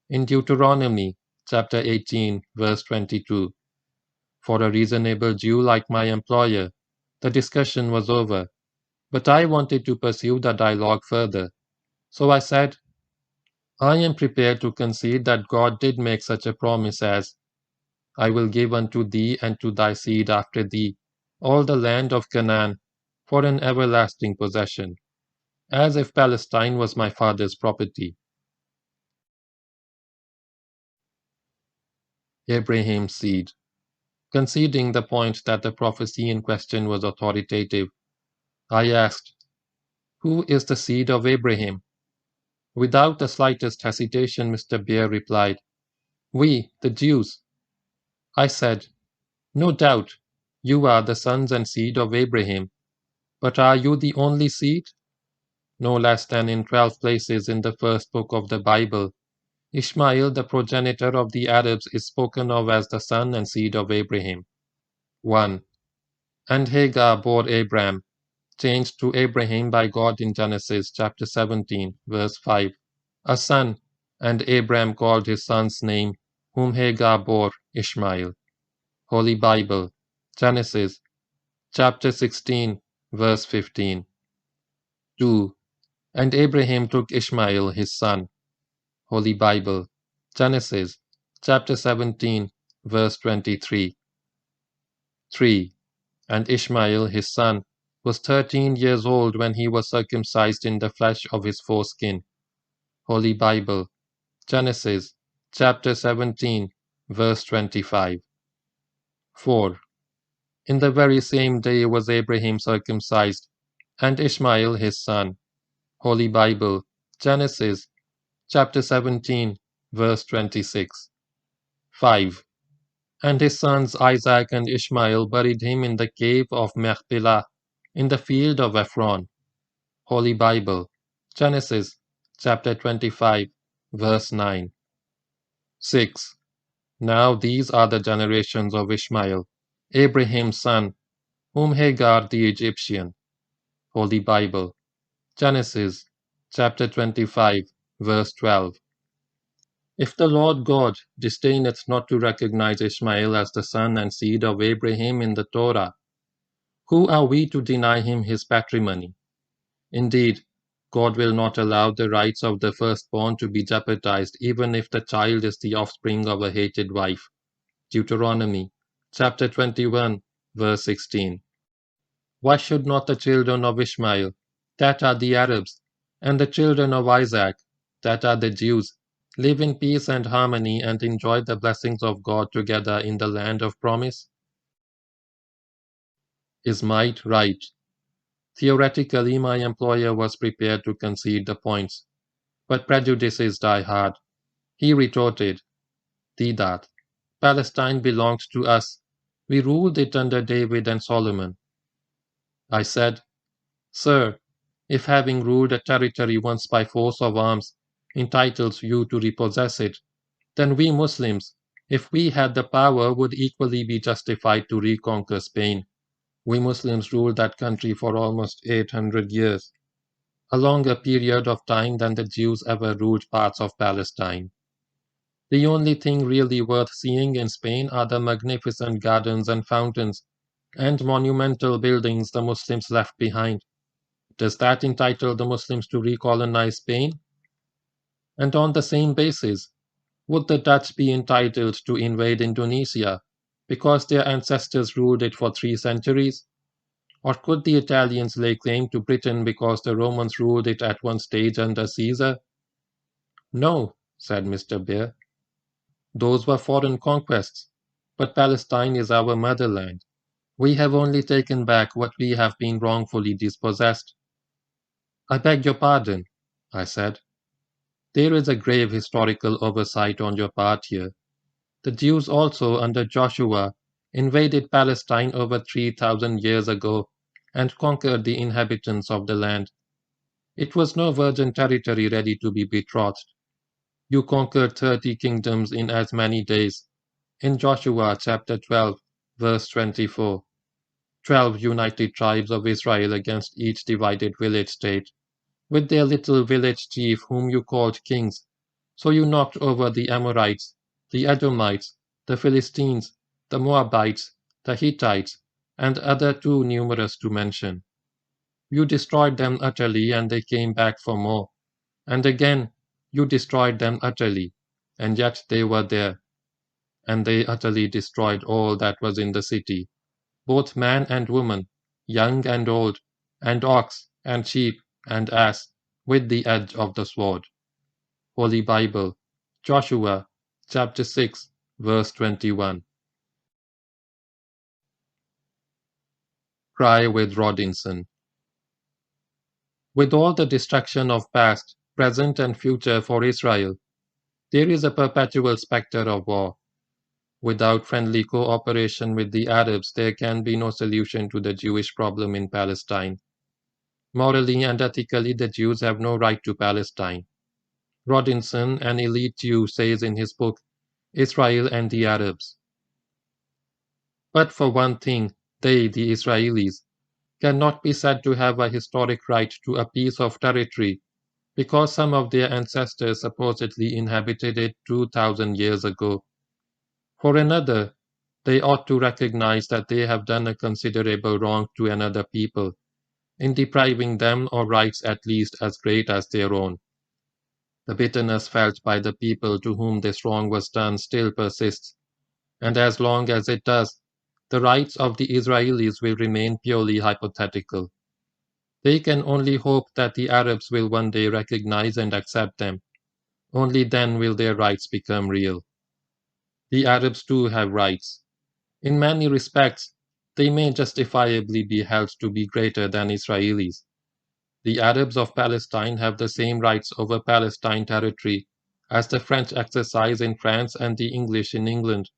In Deuteronomy, chapter 18, verse 22, for a reasonable Jew like my employer, the discussion was over, but I wanted to pursue the dialogue further. So I said, I am prepared to concede that God did make such a promise as, I will give unto thee and to thy seed after thee all the land of Canaan for an everlasting possession, as if Palestine was my father's property. Abraham's seed. Conceding the point that the prophecy in question was authoritative, I asked, who is the seed of Abraham? Without the slightest hesitation, Mr. Bear replied, we, the Jews. I said, no doubt, you are the sons and seed of Abraham, but are you the only seed? No less than in 12 places in the first book of the Bible, Ishmael, the progenitor of the Arabs, is spoken of as the son and seed of Abraham. 1. And Hagar bore Abram, changed to Abraham by God in Genesis chapter 17, verse 5, a son, and Abram called his son's name, whom Hagar bore, Ishmael. Holy Bible, Genesis chapter 16, verse 15. 2. And Abraham took Ishmael his son. Holy Bible, Genesis chapter 17, verse 23. 3. And Ishmael his son was 13 years old when he was circumcised in the flesh of his foreskin. Holy Bible, Genesis chapter 17, verse 25. 4. In the very same day was Abraham circumcised, and Ishmael his son. Holy Bible, Genesis chapter 17, verse 26. 5. And his sons Isaac and Ishmael buried him in the cave of Machpelah, in the field of Ephron. Holy Bible, Genesis chapter 25, verse 9. 6. Now these are the generations of Ishmael, Abraham's son, whom Hagar the Egyptian. Holy Bible, Genesis chapter 25, verse 12. If the Lord God disdaineth not to recognize Ishmael as the son and seed of Abraham in the Torah, who are we to deny him his patrimony? Indeed, God will not allow the rights of the firstborn to be jeopardized even if the child is the offspring of a hated wife. Deuteronomy chapter 21, verse 16. Why should not the children of Ishmael, that are the Arabs, and the children of Isaac, that are the Jews, live in peace and harmony and enjoy the blessings of God together in the land of promise? Is might right? Theoretically, my employer was prepared to concede the points, but prejudices die hard. He retorted, Deedat, Palestine belonged to us. We ruled it under David and Solomon. I said, Sir, if having ruled a territory once by force of arms entitles you to repossess it, then we Muslims, if we had the power, would equally be justified to reconquer Spain. We Muslims ruled that country for almost 800 years, a longer period of time than the Jews ever ruled parts of Palestine. The only thing really worth seeing in Spain are the magnificent gardens and fountains and monumental buildings the Muslims left behind. Does that entitle the Muslims to recolonize Spain? And on the same basis, would the Dutch be entitled to invade Indonesia because their ancestors ruled it for 3 centuries? Or could the Italians lay claim to Britain because the Romans ruled it at one stage under Caesar? No, said Mr. Bear. Those were foreign conquests, but Palestine is our motherland. We have only taken back what we have been wrongfully dispossessed. I beg your pardon, I said. There is a grave historical oversight on your part here. The Jews also, under Joshua, invaded Palestine over 3,000 years ago and conquered the inhabitants of the land. It was no virgin territory ready to be betrothed. You conquered 30 kingdoms in as many days. In Joshua chapter 12, verse 24. 12 united tribes of Israel against each divided village state, with their little village chief whom you called kings. So you knocked over the Amorites, the Edomites, the Philistines, the Moabites, the Hittites, and other too numerous to mention. You destroyed them utterly, and they came back for more. And again, you destroyed them utterly, and yet they were there. And they utterly destroyed all that was in the city, both man and woman, young and old, and ox and sheep and ass, with the edge of the sword. Holy Bible, Joshua, chapter 6, verse 21. Cry with Rodinson. With all the destruction of past, present, and future for Israel, there is a perpetual spectre of war. Without friendly cooperation with the Arabs, there can be no solution to the Jewish problem in Palestine. Morally and ethically, the Jews have no right to Palestine. Rodinson, an elite Jew, says in his book, Israel and the Arabs. But for one thing, they, the Israelis, cannot be said to have a historic right to a piece of territory because some of their ancestors supposedly inhabited it 2,000 years ago. For another, they ought to recognize that they have done a considerable wrong to another people, in depriving them of rights at least as great as their own. The bitterness felt by the people to whom this wrong was done still persists, and as long as it does, the rights of the Israelis will remain purely hypothetical. They can only hope that the Arabs will one day recognize and accept them. Only then will their rights become real. The Arabs too have rights. In many respects, they may justifiably be held to be greater than Israelis. The Arabs of Palestine have the same rights over Palestine territory as the French exercise in France and the English in England.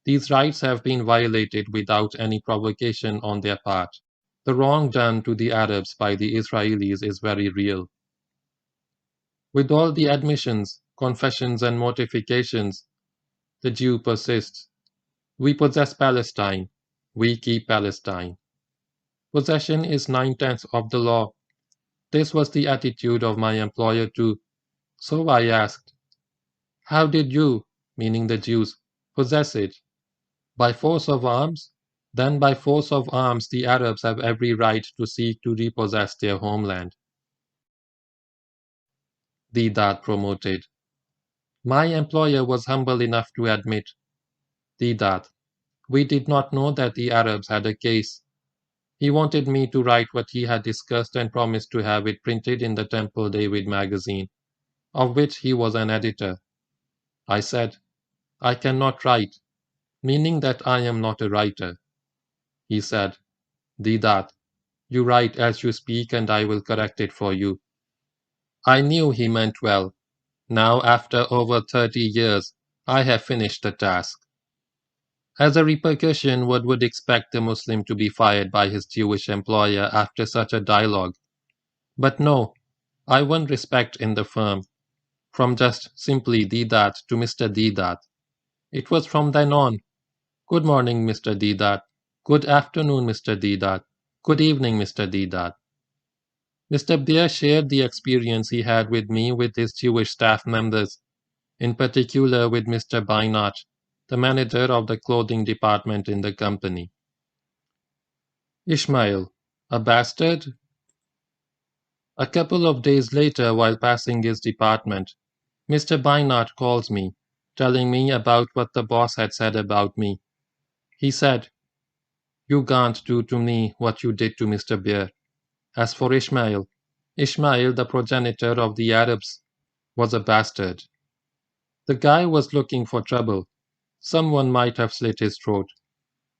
These rights have been violated without any provocation on their part. The wrong done to the Arabs by the Israelis is very real. With all the admissions, confessions, and mortifications, the Jew persists. We possess Palestine. We keep Palestine. Possession is 9/10 of the law. This was the attitude of my employer too. So I asked, how did you, meaning the Jews, possess it? By force of arms? Then by force of arms the Arabs have every right to seek to repossess their homeland. Deedat promoted. My employer was humble enough to admit, Deedat, we did not know that the Arabs had a case. He wanted me to write what he had discussed and promised to have it printed in the Temple David magazine, of which he was an editor. I said, I cannot write, meaning that I am not a writer. He said, Deedat, you write as you speak and I will correct it for you. I knew he meant well. Now, after over 30 years, I have finished the task. As a repercussion, one would expect the Muslim to be fired by his Jewish employer after such a dialogue. But no, I won respect in the firm, from just simply Deedat to Mr. Deedat. It was from then on, good morning, Mr. Deedat. Good afternoon, Mr. Deedat. Good evening, Mr. Deedat. Mr. Bear shared the experience he had with me with his Jewish staff members, in particular with Mr. Beinart, the manager of the clothing department in the company. Ishmael, a bastard? A couple of days later, while passing his department, Mr. Beinart calls me, telling me about what the boss had said about me. He said, You can't do to me what you did to Mr. Bear. As for Ishmael, Ishmael, the progenitor of the Arabs, was a bastard. The guy was looking for trouble. Someone might have slit his throat.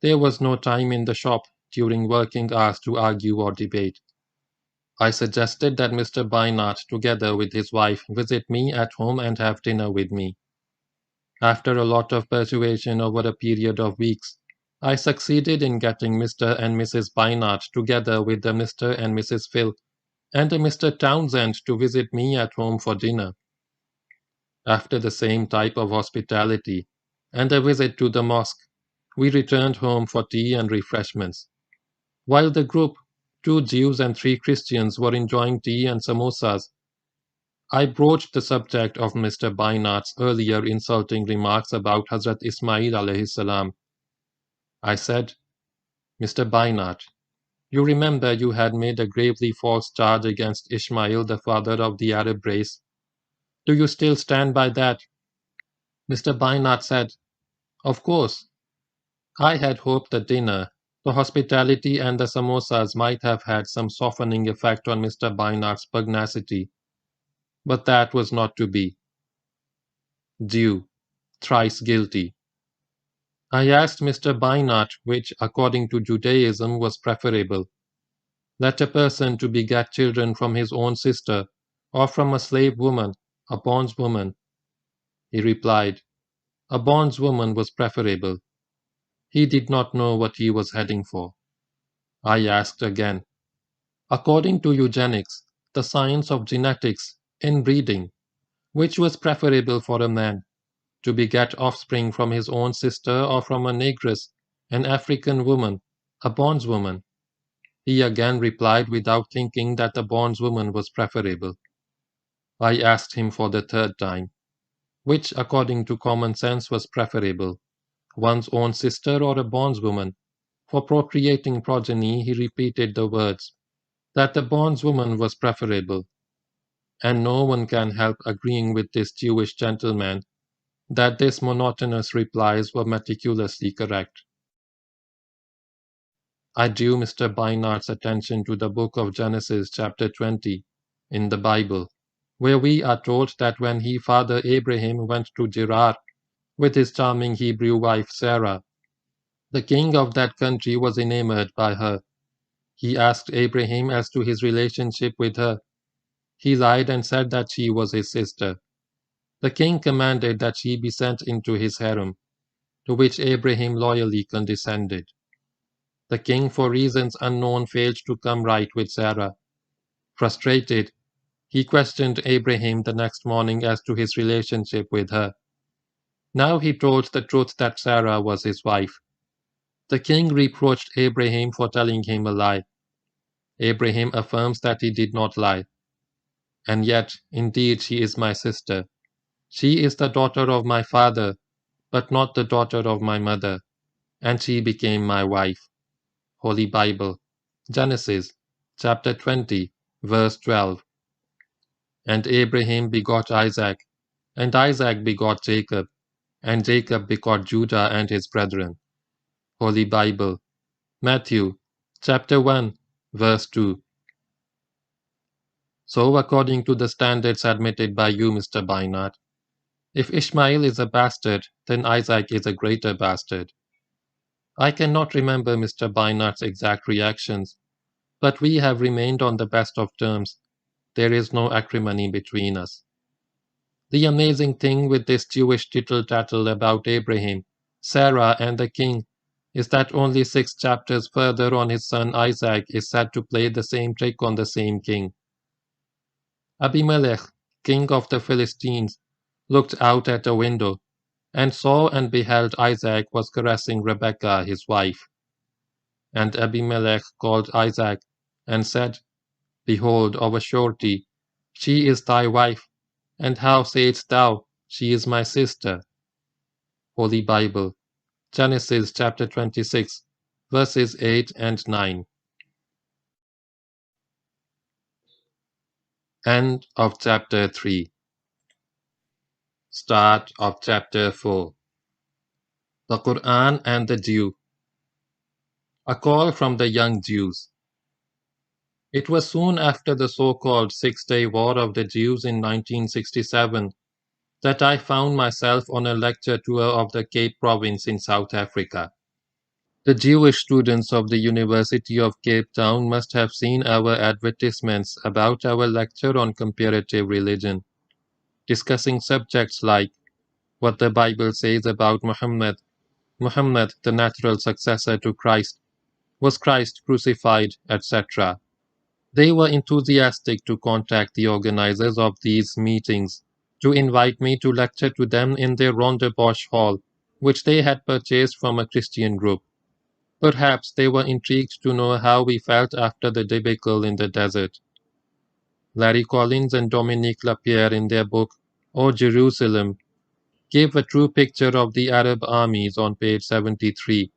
There was no time in the shop during working hours to argue or debate. I suggested that Mr. Bynard, together with his wife, visit me at home and have dinner with me. After a lot of persuasion over a period of weeks, I succeeded in getting Mr. and Mrs. Bynard together with the Mr. and Mrs. Phil and a Mr. Townsend to visit me at home for dinner. After the same type of hospitality and a visit to the mosque, we returned home for tea and refreshments. While the group, 2 Jews and 3 Christians, were enjoying tea and samosas, I broached the subject of Mr. Bynard's earlier insulting remarks about Hazrat Ismail alayhi salam. I said, Mr. Bynard, you remember you had made a gravely false charge against Ishmael, the father of the Arab race. Do you still stand by that? Mr. Bynard said, Of course. I had hoped the dinner, the hospitality and the samosas might have had some softening effect on Mr. Bynard's pugnacity. But that was not to be. Jew, thrice guilty. I asked Mr. Bynard which, according to Judaism, was preferable, that a person to beget children from his own sister, or from a slave woman, a bondswoman. He replied, a bondswoman was preferable. He did not know what he was heading for. I asked again, according to eugenics, the science of genetics, inbreeding, which was preferable for a man, to beget offspring from his own sister or from a negress, an African woman, a bondswoman? He again replied without thinking that the bondswoman was preferable. I asked him for the third time, which according to common sense was preferable, one's own sister or a bondswoman? For procreating progeny he repeated the words, that the bondswoman was preferable, and no one can help agreeing with this Jewish gentleman that these monotonous replies were meticulously correct. I drew Mr. Bynard's attention to the book of Genesis chapter 20 in the Bible, where we are told that when Father Abraham went to Gerar with his charming Hebrew wife Sarah, the king of that country was enamored by her. He asked Abraham as to his relationship with her. He lied and said that she was his sister. The king commanded that she be sent into his harem, to which Abraham loyally condescended. The king, for reasons unknown, failed to come right with Sarah. Frustrated, he questioned Abraham the next morning as to his relationship with her. Now he told the truth that Sarah was his wife. The king reproached Abraham for telling him a lie. Abraham affirms that he did not lie. And yet, indeed, she is my sister. She is the daughter of my father, but not the daughter of my mother, and she became my wife. Holy Bible, Genesis, chapter 20, verse 12. And Abraham begot Isaac, and Isaac begot Jacob, and Jacob begot Judah and his brethren. Holy Bible, Matthew, chapter 1, verse 2. So, according to the standards admitted by you, Mr. Bynard, if Ishmael is a bastard, then Isaac is a greater bastard. I cannot remember Mr. Bynard's exact reactions, but we have remained on the best of terms. There is no acrimony between us. The amazing thing with this Jewish tittle-tattle about Abraham, Sarah, and the king is that only 6 chapters further on his son Isaac is said to play the same trick on the same king. Abimelech, king of the Philistines, looked out at a window and saw and beheld Isaac was caressing Rebekah, his wife. And Abimelech called Isaac and said, Behold, of a surety, she is thy wife, and how sayest thou, she is my sister? Holy Bible, Genesis chapter 26, verses 8 and 9. End of chapter 3. Start of chapter 4. The Quran and the Jew. A call from the young Jews. It was soon after the so-called Six-Day War of the Jews in 1967 that I found myself on a lecture tour of the Cape Province in South Africa. The Jewish students of the University of Cape Town must have seen our advertisements about our lecture on comparative religion, discussing subjects like what the Bible says about Muhammad, the natural successor to Christ, was Christ crucified, etc. They were enthusiastic to contact the organizers of these meetings to invite me to lecture to them in their Rondebosch hall, which they had purchased from a Christian group. Perhaps they were intrigued to know how we felt after the debacle in the desert. Larry Collins and Dominique Lapierre in their book, O Jerusalem, gave a true picture of the Arab armies on page 73.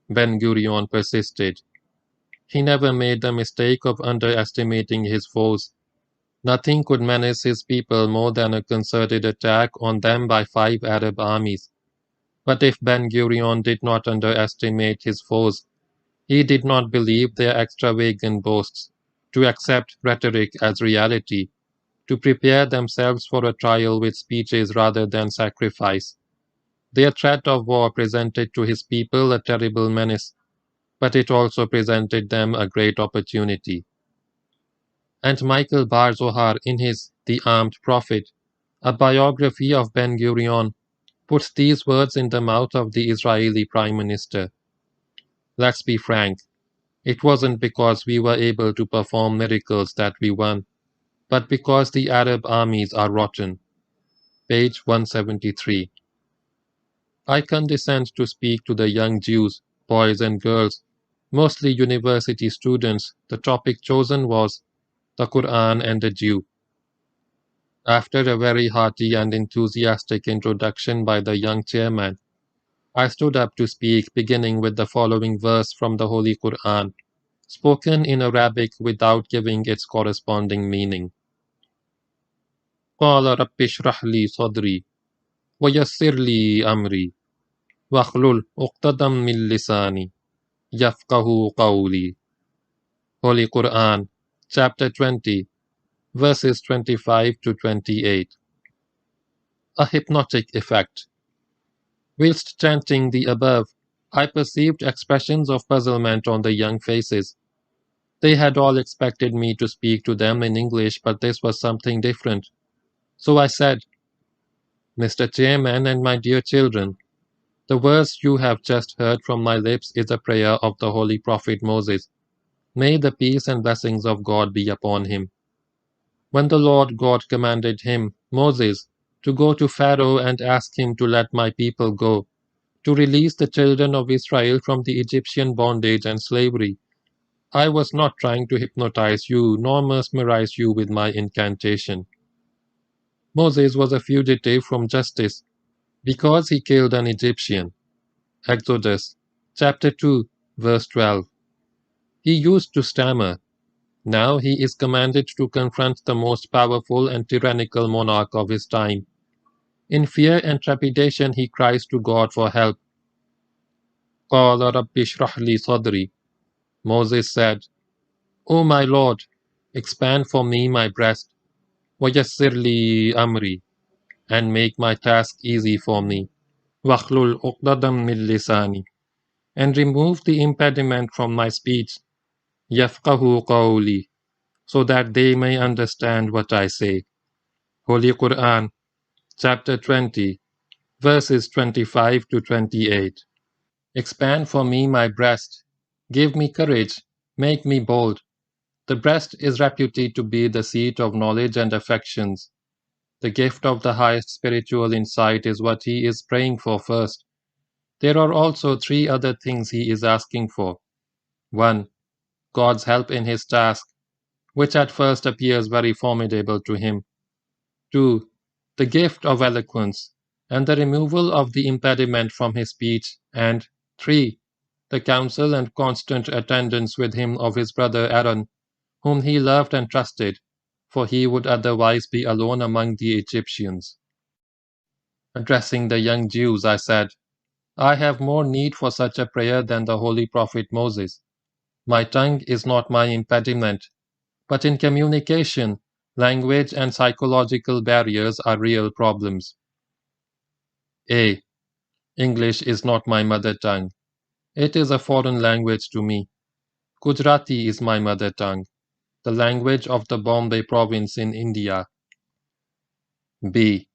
Ben-Gurion persisted. He never made the mistake of underestimating his foes. Nothing could menace his people more than a concerted attack on them by 5 Arab armies. But if Ben-Gurion did not underestimate his foes, he did not believe their extravagant boasts, to accept rhetoric as reality, to prepare themselves for a trial with speeches rather than sacrifice. Their threat of war presented to his people a terrible menace, but it also presented them a great opportunity. And Michael Bar Zohar, in his The Armed Prophet, a biography of Ben-Gurion, puts these words in the mouth of the Israeli Prime Minister. Let's be frank, it wasn't because we were able to perform miracles that we won, but because the Arab armies are rotten. Page 173. I condescend to speak to the young Jews, boys and girls, mostly university students. The topic chosen was the Quran and the Jew. After a very hearty and enthusiastic introduction by the young chairman, I stood up to speak, beginning with the following verse from the Holy Quran, spoken in Arabic without giving its corresponding meaning. قال رب اشرح لي صدري ويسر لي أمري واحلل عقدة من لساني يفقهوا قولي. Holy Quran, chapter 20, verses 25 to 28. A hypnotic effect. Whilst chanting the above, I perceived expressions of puzzlement on the young faces. They had all expected me to speak to them in English, but this was something different. So I said, Mr. Chairman and my dear children, the verse you have just heard from my lips is a prayer of the Holy Prophet Moses. May the peace and blessings of God be upon him. When the Lord God commanded him, Moses, to go to Pharaoh and ask him to let my people go, to release the children of Israel from the Egyptian bondage and slavery, I was not trying to hypnotize you nor mesmerize you with my incantation. Moses was a fugitive from justice because he killed an Egyptian. Exodus chapter 2, verse 12. He used to stammer. Now he is commanded to confront the most powerful and tyrannical monarch of his time. In fear and trepidation he cries to God for help. قَالَ رَبِّ اشْرَحْ لِي صَدْرِي. Moses said, O my Lord, expand for me my breast, وَيَسِّرْ لِي أَمْرِي, and make my task easy for me. وَاحْلُلْ عُقْدَةً مِّن لِسَانِي, and remove the impediment from my speech. يَفْقَهُوا قَوْلِي, so that they may understand what I say. Holy Quran, chapter 20, verses 25 to 28. Expand for me my breast. Give me courage. Make me bold. The breast is reputed to be the seat of knowledge and affections. The gift of the highest spiritual insight is what he is praying for first. There are also 3 other things he is asking for. 1. God's help in his task, which at first appears very formidable to him. 2. The gift of eloquence, and the removal of the impediment from his speech. And 3. The counsel and constant attendance with him of his brother Aaron, whom he loved and trusted, for he would otherwise be alone among the Egyptians. Addressing the young Jews, I said, I have more need for such a prayer than the Holy Prophet Moses. My tongue is not my impediment, but in communication, language and psychological barriers are real problems. A. English is not my mother tongue. It is a foreign language to me. Gujarati is my mother tongue, the language of the Bombay province in India. B.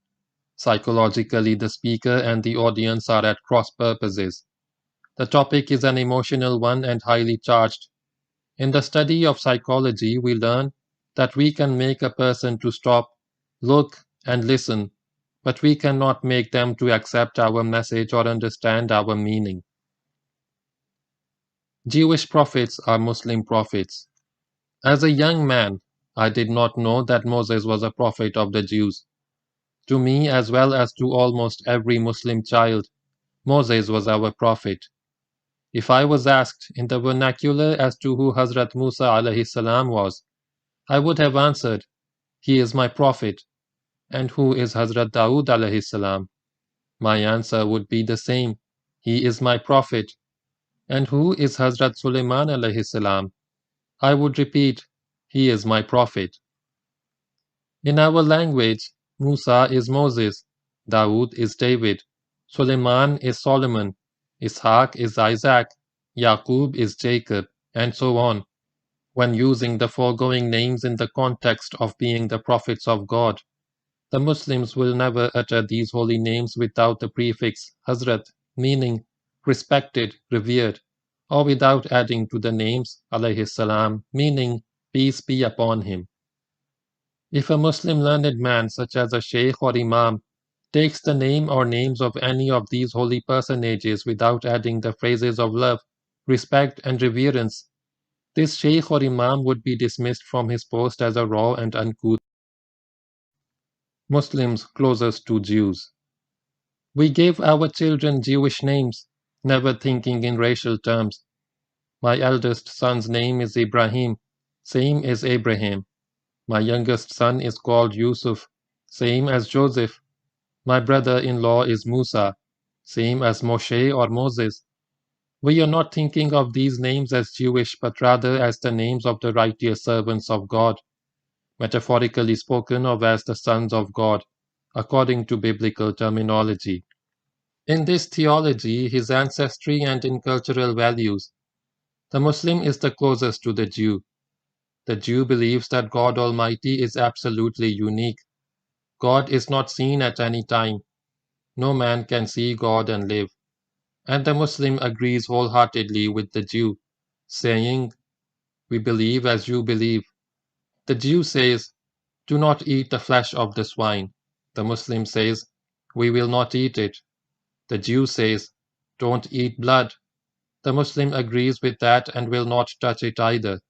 Psychologically, the speaker and the audience are at cross purposes. The topic is an emotional one and highly charged. In the study of psychology, we learn that we can make a person to stop, look, and listen, but we cannot make them to accept our message or understand our meaning. Jewish prophets are Muslim prophets. As a young man, I did not know that Moses was a prophet of the Jews. To me, as well as to almost every Muslim child, Moses was our prophet. If I was asked in the vernacular as to who Hazrat Musa alayhi salam was, I would have answered, "He is my prophet." And who is Hazrat Dawood alayhi salam? My answer would be the same. He is my prophet. And who is Hazrat Sulaiman alayhi salam? I would repeat, he is my prophet. In our language, Musa is Moses, Dawood is David, Sulaiman is Solomon, Ishaq is Isaac, Yaqub is Jacob, and so on. When using the foregoing names in the context of being the prophets of God, the Muslims will never utter these holy names without the prefix Hazrat, meaning respected, revered, or without adding to the names alayhi salam, meaning peace be upon him. If a Muslim learned man such as a sheikh or imam takes the name or names of any of these holy personages without adding the phrases of love, respect, and reverence, this sheikh or imam would be dismissed from his post as a raw and uncouth. Muslims closest to Jews. We gave our children Jewish names, never thinking in racial terms. My eldest son's name is Ibrahim, same as Abraham. My youngest son is called Yusuf, same as Joseph. My brother-in-law is Musa, same as Moshe or Moses. We are not thinking of these names as Jewish, but rather as the names of the righteous servants of God, metaphorically spoken of as the sons of God, according to biblical terminology. In this theology, his ancestry and in cultural values, the Muslim is the closest to the Jew. The Jew believes that God Almighty is absolutely unique. God is not seen at any time. No man can see God and live. And the Muslim agrees wholeheartedly with the Jew, saying, "We believe as you believe." The Jew says, "Do not eat the flesh of the swine." The Muslim says, "We will not eat it." The Jew says, "Don't eat blood." The Muslim agrees with that and will not touch it either.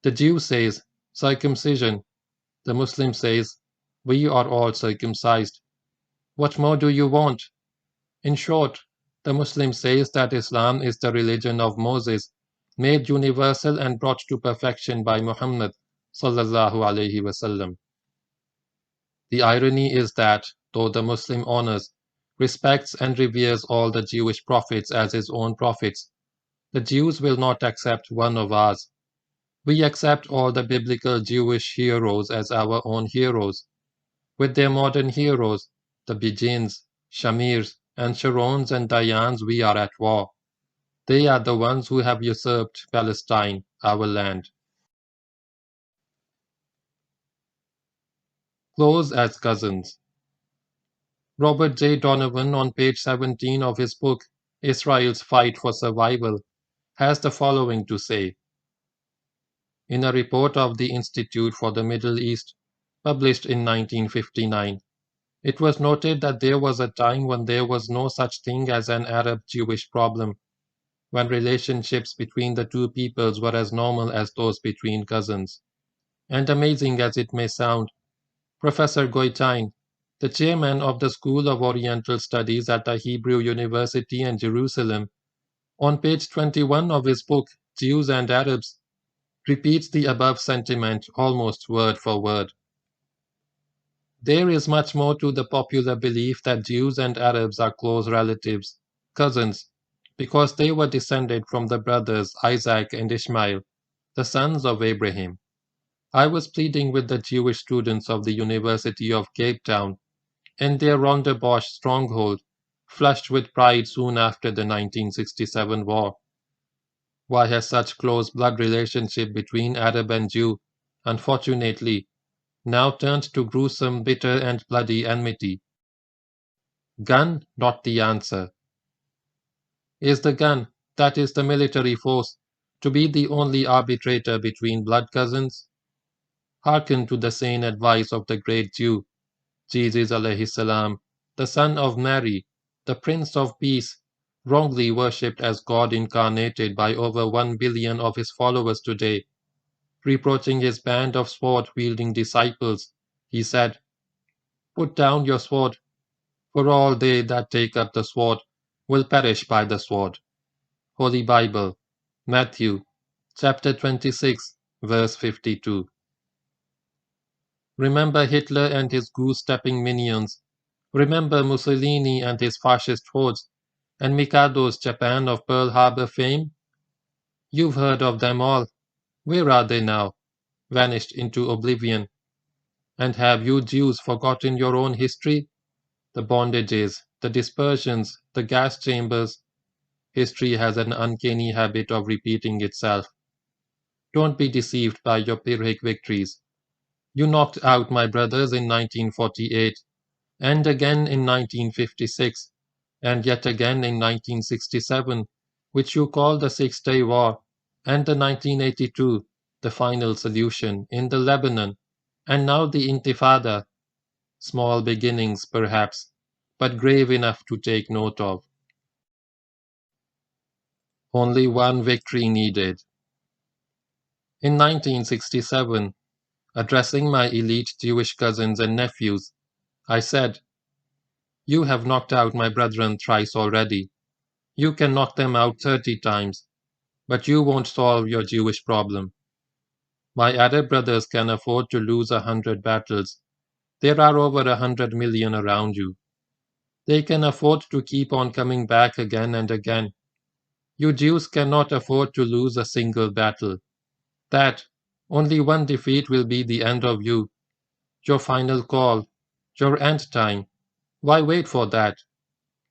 The Jew says, "Circumcision." The Muslim says, "We are all circumcised." What more do you want? In short, the Muslim says that Islam is the religion of Moses, made universal and brought to perfection by Muhammad sallallahu alaihi wasallam. The irony is that, though the Muslim honors, respects and reveres all the Jewish prophets as his own prophets, the Jews will not accept one of ours. We accept all the biblical Jewish heroes as our own heroes. With their modern heroes, the Bijins, Shamirs, and Sharons and Dians, we are at war. They are the ones who have usurped Palestine, our land. Close as cousins. Robert J. Donovan, on page 17 of his book, Israel's Fight for Survival, has the following to say. In a report of the Institute for the Middle East, published in 1959, it was noted that there was a time when there was no such thing as an Arab-Jewish problem, when relationships between the two peoples were as normal as those between cousins. And amazing as it may sound, Professor Goitain, the chairman of the School of Oriental Studies at the Hebrew University in Jerusalem, on page 21 of his book, Jews and Arabs, repeats the above sentiment almost word for word. There is much more to the popular belief that Jews and Arabs are close relatives. cousins, because they were descended from the brothers Isaac and Ishmael, the sons of Abraham. I was pleading with the Jewish students of the University of Cape Town in their Rondebosch stronghold, flushed with pride soon after the 1967 war. Why has such close blood relationship between Arab and Jew, unfortunately, now turned to gruesome, bitter, and bloody enmity? Gun not the answer. Is the gun, that is the military force, to be the only arbitrator between blood cousins? Hearken to the sane advice of the great Jew, Jesus alayhi salam, the son of Mary, the Prince of Peace, wrongly worshipped as God incarnated by over 1 billion of his followers today. Reproaching his band of sword-wielding disciples, he said, "Put down your sword, for all they that take up the sword will perish by the sword." Holy Bible, Matthew, chapter 26, verse 52. Remember Hitler and his goose-stepping minions. Remember Mussolini and his fascist hordes, and Mikado's Japan of Pearl Harbor fame? You've heard of them all. Where are they now? Vanished into oblivion. And have you Jews forgotten your own history? The bondages, the dispersions, the gas chambers. History has an uncanny habit of repeating itself. Don't be deceived by your Pyrrhic victories. You knocked out my brothers in 1948, and again in 1956, and yet again in 1967, which you call the Six-Day War, and the 1982, the final solution, in the Lebanon, and now the Intifada. Small beginnings, perhaps, but grave enough to take note of. Only one victory needed. In 1967, addressing my elite Jewish cousins and nephews, I said, "You have knocked out my brethren thrice already. You can knock them out 30 times, but you won't solve your Jewish problem. My Arab brothers can afford to lose 100 battles. There are over 100 million around you. They can afford to keep on coming back again and again. You Jews cannot afford to lose a single battle. That, only one defeat will be the end of you. Your final call, your end time. Why wait for that?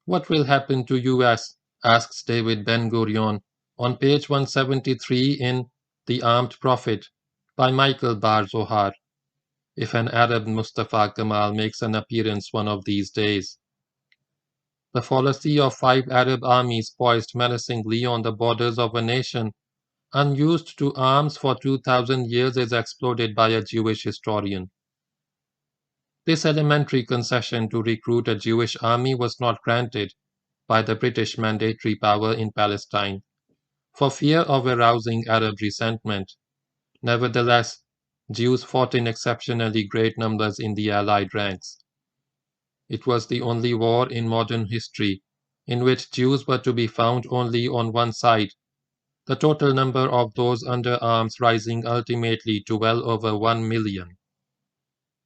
What will happen to US?" asks David Ben-Gurion on page 173 in The Armed Prophet by Michael Bar Zohar, if an Arab Mustafa Kemal makes an appearance one of these days. The fallacy of 5 Arab armies poised menacingly on the borders of a nation unused to arms for 2,000 years is exploded by a Jewish historian. This elementary concession to recruit a Jewish army was not granted by the British mandatory power in Palestine, for fear of arousing Arab resentment. Nevertheless, Jews fought in exceptionally great numbers in the Allied ranks. It was the only war in modern history in which Jews were to be found only on one side, the total number of those under arms rising ultimately to well over 1 million.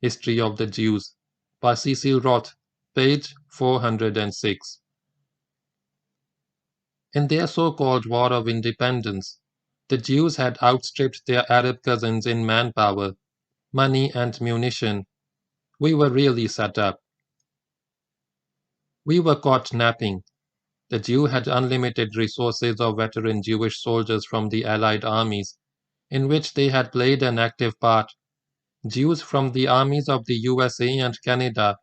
History of the Jews, by Cecil Roth, page 406. In their so-called War of Independence, the Jews had outstripped their Arab cousins in manpower, money, and munition. We were really set up. We were caught napping. The Jew had unlimited resources of veteran Jewish soldiers from the Allied armies, in which they had played an active part. Jews from the armies of the USA and Canada,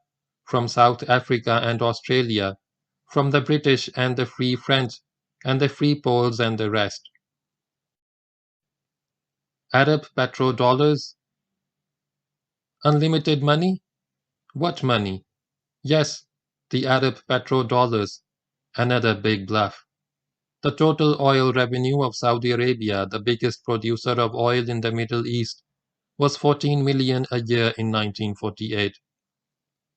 from South Africa and Australia, from the British and the Free French, and the Free Poles and the rest. Arab petrodollars? Unlimited money? What money? Yes, the Arab petrodollars. Another big bluff. The total oil revenue of Saudi Arabia, the biggest producer of oil in the Middle East, was 14 million a year in 1948.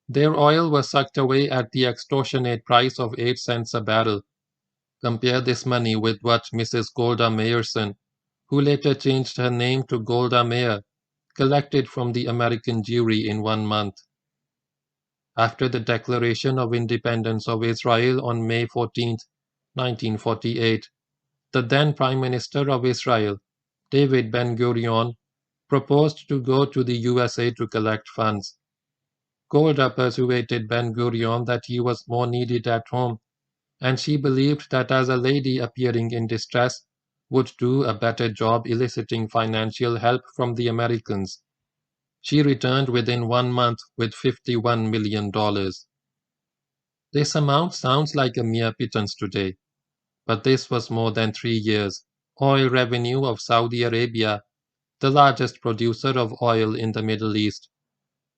Their oil was sucked away at the extortionate price of 8 cents a barrel. Compare this money with what Mrs. Golda Meirson, who later changed her name to Golda Meir, collected from the American Jewry in 1 month. After the Declaration of Independence of Israel on May 14, 1948, the then Prime Minister of Israel, David Ben-Gurion, proposed to go to the USA to collect funds. Golda persuaded Ben-Gurion that he was more needed at home, and she believed that as a lady appearing in distress would do a better job eliciting financial help from the Americans. She returned within 1 month with $51 million. This amount sounds like a mere pittance today, but this was more than 3 years' oil revenue of Saudi Arabia, the largest producer of oil in the Middle East.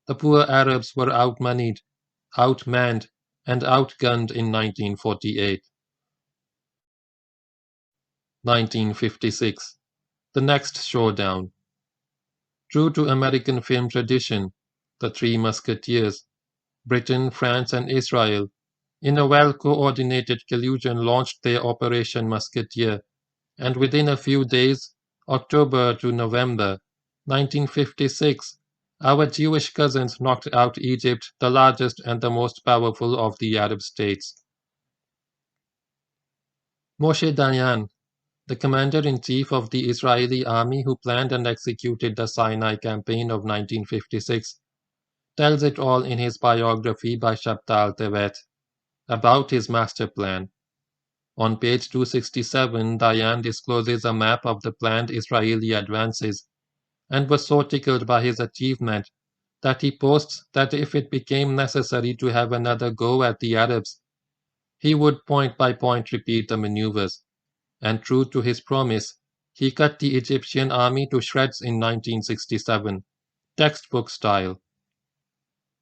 The poor Arabs were outmoneyed, outmanned, and outgunned in 1948. 1956. The next showdown. True to American film tradition, the Three Musketeers, Britain, France, and Israel, in a well-coordinated collusion launched their Operation Musketeer, and within a few days, October to November 1956, our Jewish cousins knocked out Egypt, the largest and the most powerful of the Arab states. Moshe Dayan, the commander-in-chief of the Israeli army who planned and executed the Sinai campaign of 1956, tells it all in his biography by Shabtai Tevet about his master plan. On page 267, Dayan discloses a map of the planned Israeli advances, and was so tickled by his achievement that he posts that if it became necessary to have another go at the Arabs, he would point by point repeat the maneuvers, and true to his promise, he cut the Egyptian army to shreds in 1967, textbook style.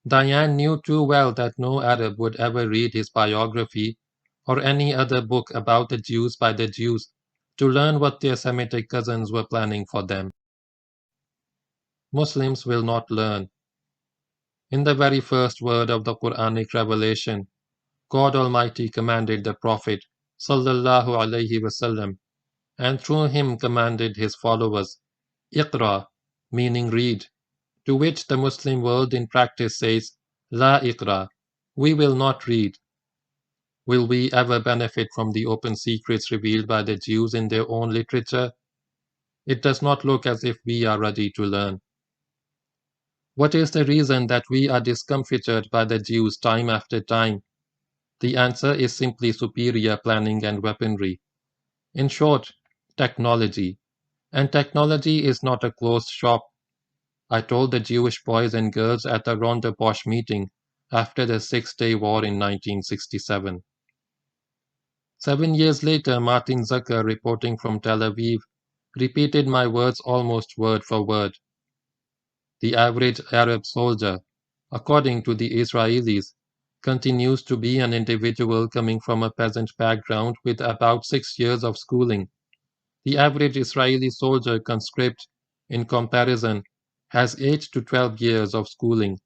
Dayan knew too well that no Arab would ever read his biography or any other book about the Jews by the Jews to learn what their Semitic cousins were planning for them. Muslims will not learn. In the very first word of the Quranic revelation, God Almighty commanded the Prophet sallallahu alaihi wasallam, and through him commanded his followers, Iqra, meaning read, to which the Muslim world in practice says, La Iqra, we will not read. Will we ever benefit from the open secrets revealed by the Jews in their own literature? It does not look as if we are ready to learn. What is the reason that we are discomfited by the Jews time after time? The answer is simply superior planning and weaponry. In short, technology. And technology is not a closed shop. I told the Jewish boys and girls at the Ronde Bosch meeting after the Six-Day War in 1967. 7 years later, Martin Zucker, reporting from Tel Aviv, repeated my words almost word for word. The average Arab soldier, according to the Israelis, continues to be an individual coming from a peasant background with about 6 years of schooling. The average Israeli soldier conscript, in comparison, has 8 to 12 years of schooling,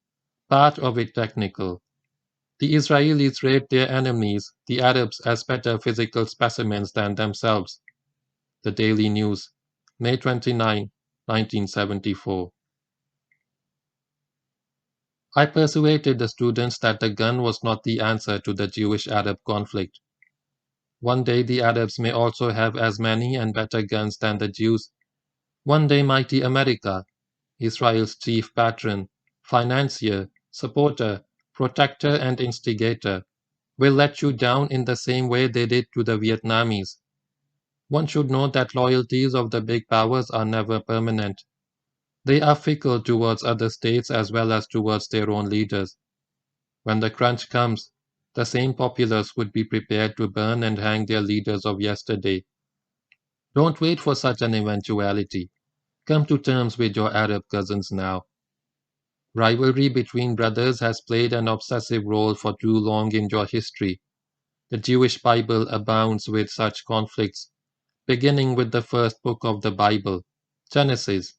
part of it technical. The Israelis rate their enemies, the Arabs, as better physical specimens than themselves. The Daily News, May 29, 1974. I persuaded the students that the gun was not the answer to the Jewish-Arab conflict. One day the Arabs may also have as many and better guns than the Jews. One day mighty America, Israel's chief patron, financier, supporter, protector and instigator, will let you down in the same way they did to the Vietnamese. One should know that loyalties of the big powers are never permanent. They are fickle towards other states as well as towards their own leaders. When the crunch comes, the same populace would be prepared to burn and hang their leaders of yesterday. Don't wait for such an eventuality. Come to terms with your Arab cousins now. Rivalry between brothers has played an obsessive role for too long in your history. The Jewish Bible abounds with such conflicts, beginning with the first book of the Bible, Genesis,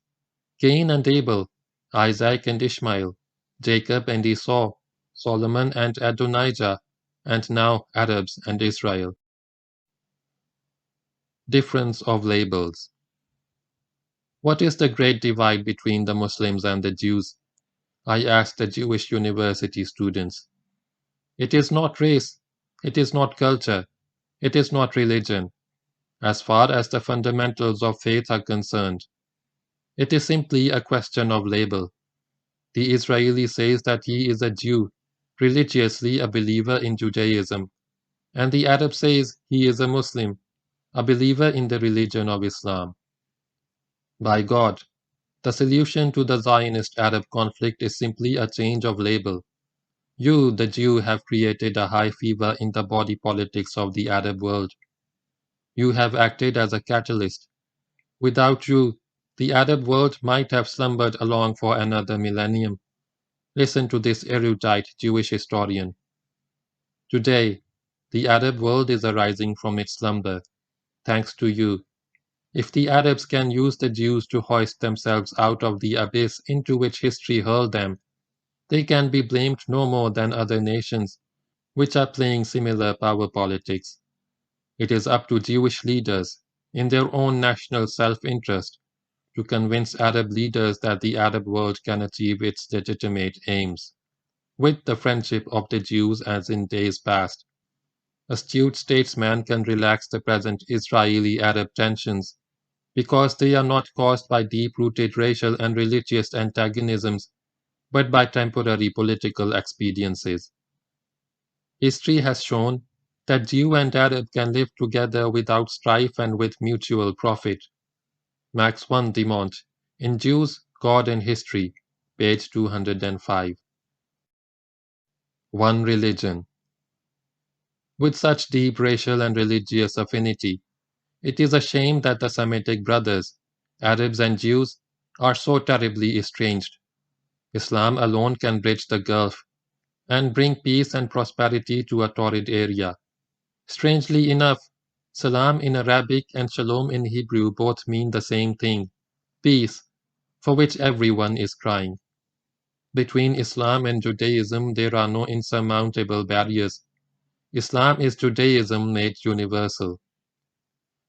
Cain and Abel, Isaac and Ishmael, Jacob and Esau, Solomon and Adonijah, and now Arabs and Israel. Difference of labels. What is the great divide between the Muslims and the Jews? I asked the Jewish university students. It is not race, it is not culture, it is not religion, as far as the fundamentals of faith are concerned. It is simply a question of label. The Israeli says that he is a Jew, religiously a believer in Judaism, and the Arab says he is a Muslim, a believer in the religion of Islam. By God, the solution to the Zionist-Arab conflict is simply a change of label. You, the Jew, have created a high fever in the body politics of the Arab world. You have acted as a catalyst. Without you, the Arab world might have slumbered along for another millennium. Listen to this erudite Jewish historian. Today, the Arab world is arising from its slumber, thanks to you. If the Arabs can use the Jews to hoist themselves out of the abyss into which history hurled them, they can be blamed no more than other nations, which are playing similar power politics. It is up to Jewish leaders, in their own national self-interest, to convince Arab leaders that the Arab world can achieve its legitimate aims. With the friendship of the Jews as in days past, astute statesmen can relax the present Israeli-Arab tensions because they are not caused by deep-rooted racial and religious antagonisms, but by temporary political expediencies. History has shown that Jew and Arab can live together without strife and with mutual profit. Max van Dimont, in Jews, God and History, page 205. One religion. With such deep racial and religious affinity, it is a shame that the Semitic brothers, Arabs and Jews, are so terribly estranged. Islam alone can bridge the gulf and bring peace and prosperity to a torrid area. Strangely enough, salam in Arabic and shalom in Hebrew both mean the same thing, peace, for which everyone is crying. Between Islam and Judaism there are no insurmountable barriers. Islam is Judaism made universal.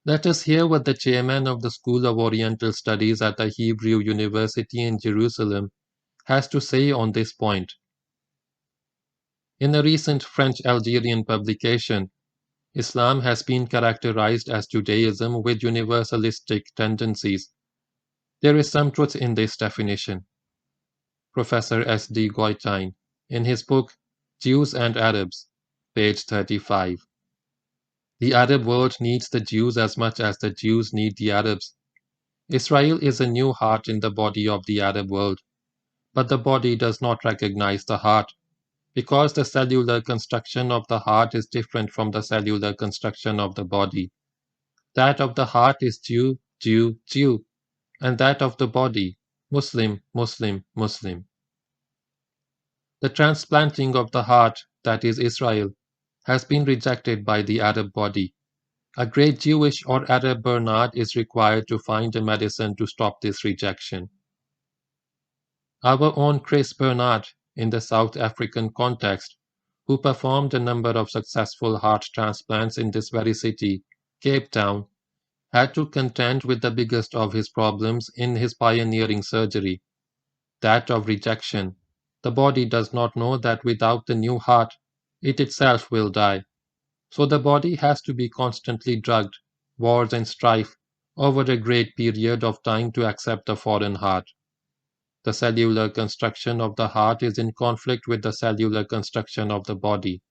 Let us hear what the chairman of the School of Oriental Studies at the Hebrew University in Jerusalem has to say on this point. In a recent French-Algerian publication, Islam has been characterized as Judaism with universalistic tendencies. There is some truth in this definition. Professor S. D. Goitein, in his book Jews and Arabs, page 35. The Arab world needs the Jews as much as the Jews need the Arabs. Israel is a new heart in the body of the Arab world, but the body does not recognize the heart, because the cellular construction of the heart is different from the cellular construction of the body. That of the heart is Jew, Jew, Jew, and that of the body, Muslim, Muslim, Muslim. The transplanting of the heart, that is Israel, has been rejected by the Arab body. A great Jewish or Arab Bernard is required to find a medicine to stop this rejection. Our own Chris Bernard, in the South African context, who performed a number of successful heart transplants in this very city, Cape Town, had to contend with the biggest of his problems in his pioneering surgery, that of rejection. The body does not know that without the new heart, it itself will die. So the body has to be constantly drugged, wars and strife, over a great period of time to accept a foreign heart. The cellular construction of the heart is in conflict with the cellular construction of the body.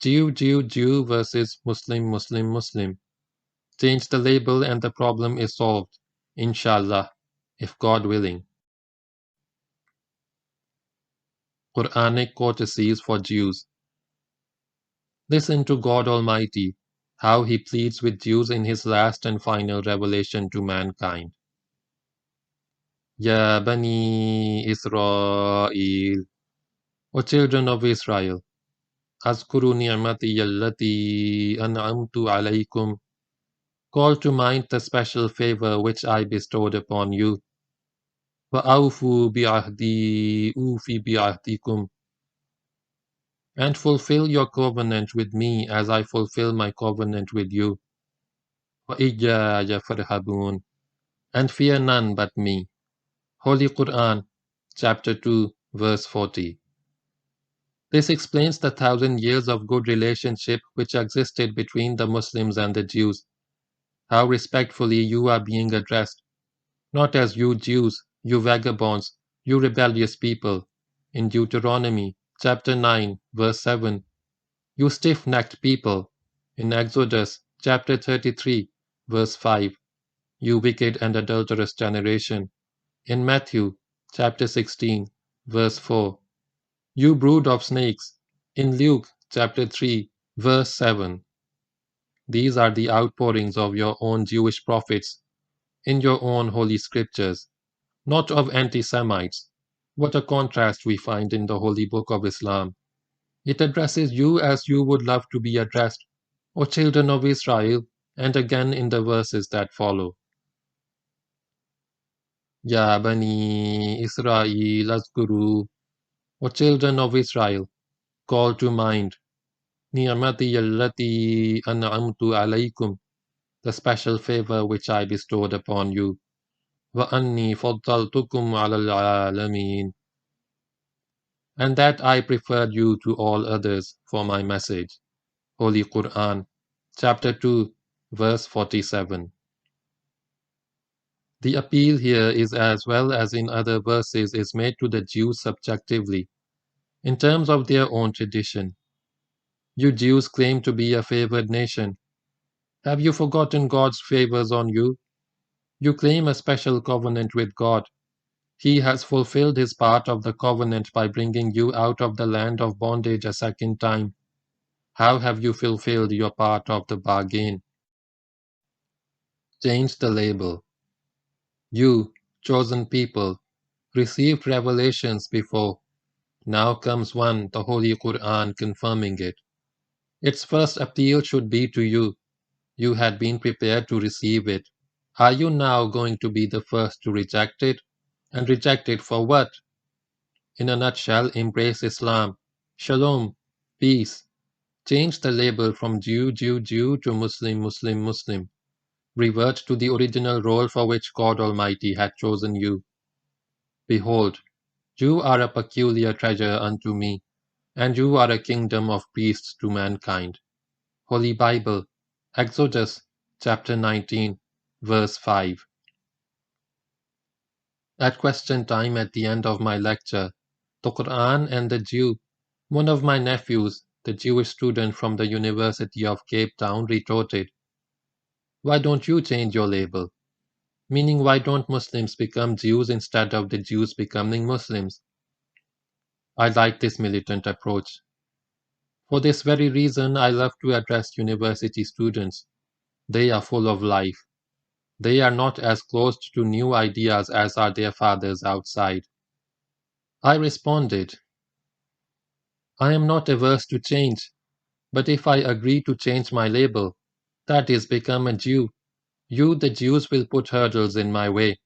Jew, Jew, Jew versus Muslim, Muslim, Muslim. Change the label and the problem is solved, inshallah, if God willing. Quranic courtesies for Jews. Listen to God Almighty, how He pleads with Jews in His last and final revelation to mankind. Ya Bani Israel, O children of Israel, Azkuru ni'mati allati an'amtu alaykum. Call to mind the special favor which I bestowed upon you. وَأَوْفُوا بِعَهْدِي أُوفِ بِعَهْدِكُمْ. And fulfill your covenant with me as I fulfill my covenant with you. وَإِيَّايَ فَارْهَبُونَ. And fear none but me. Holy Quran, chapter 2, verse 40. This explains the 1,000 years of good relationship which existed between the Muslims and the Jews. How respectfully you are being addressed, not as you Jews, you vagabonds, you rebellious people, in Deuteronomy chapter 9, verse 7, you stiff-necked people, in Exodus chapter 33, verse 5, you wicked and adulterous generation, in Matthew chapter 16, verse 4, you brood of snakes, in Luke chapter 3, verse 7. These are the outpourings of your own Jewish prophets in your own holy scriptures, not of anti-Semites. What a contrast we find in the Holy Book of Islam. It addresses you as you would love to be addressed, O children of Israel, and again in the verses that follow. Ya Bani Israel azkuru, O children of Israel, call to mind Ni'mati allati an'amtu alaykum, the special favor which I bestowed upon you. Wa anni faddaltukum ala al-alamin, and that I preferred you to all others for my message. Holy Quran, chapter 2, verse 47. The appeal here is, as well as in other verses, is made to the Jews subjectively, in terms of their own tradition. You Jews claim to be a favored nation. Have you forgotten God's favors on you? You claim a special covenant with God. He has fulfilled his part of the covenant by bringing you out of the land of bondage a second time. How have you fulfilled your part of the bargain? Change the label. You, chosen people, received revelations before. Now comes one, the Holy Quran, confirming it. Its first appeal should be to you. You had been prepared to receive it. Are you now going to be the first to reject it? And reject it for what? In a nutshell, embrace Islam. Shalom, peace. Change the label from Jew, Jew, Jew to Muslim, Muslim, Muslim. Revert to the original role for which God Almighty had chosen you. Behold, you are a peculiar treasure unto me, and you are a kingdom of priests to mankind. Holy Bible, Exodus chapter 19, verse 5. At question time at the end of my lecture, the Quran and the Jew, one of my nephews, the Jewish student from the University of Cape Town, retorted, "Why don't you change your label?" Meaning, why don't Muslims become Jews instead of the Jews becoming Muslims? I like this militant approach. For this very reason, I love to address university students. They are full of life. They are not as closed to new ideas as are their fathers outside. I responded, I am not averse to change, but if I agree to change my label, that is, become a Jew, you, the Jews, will put hurdles in my way.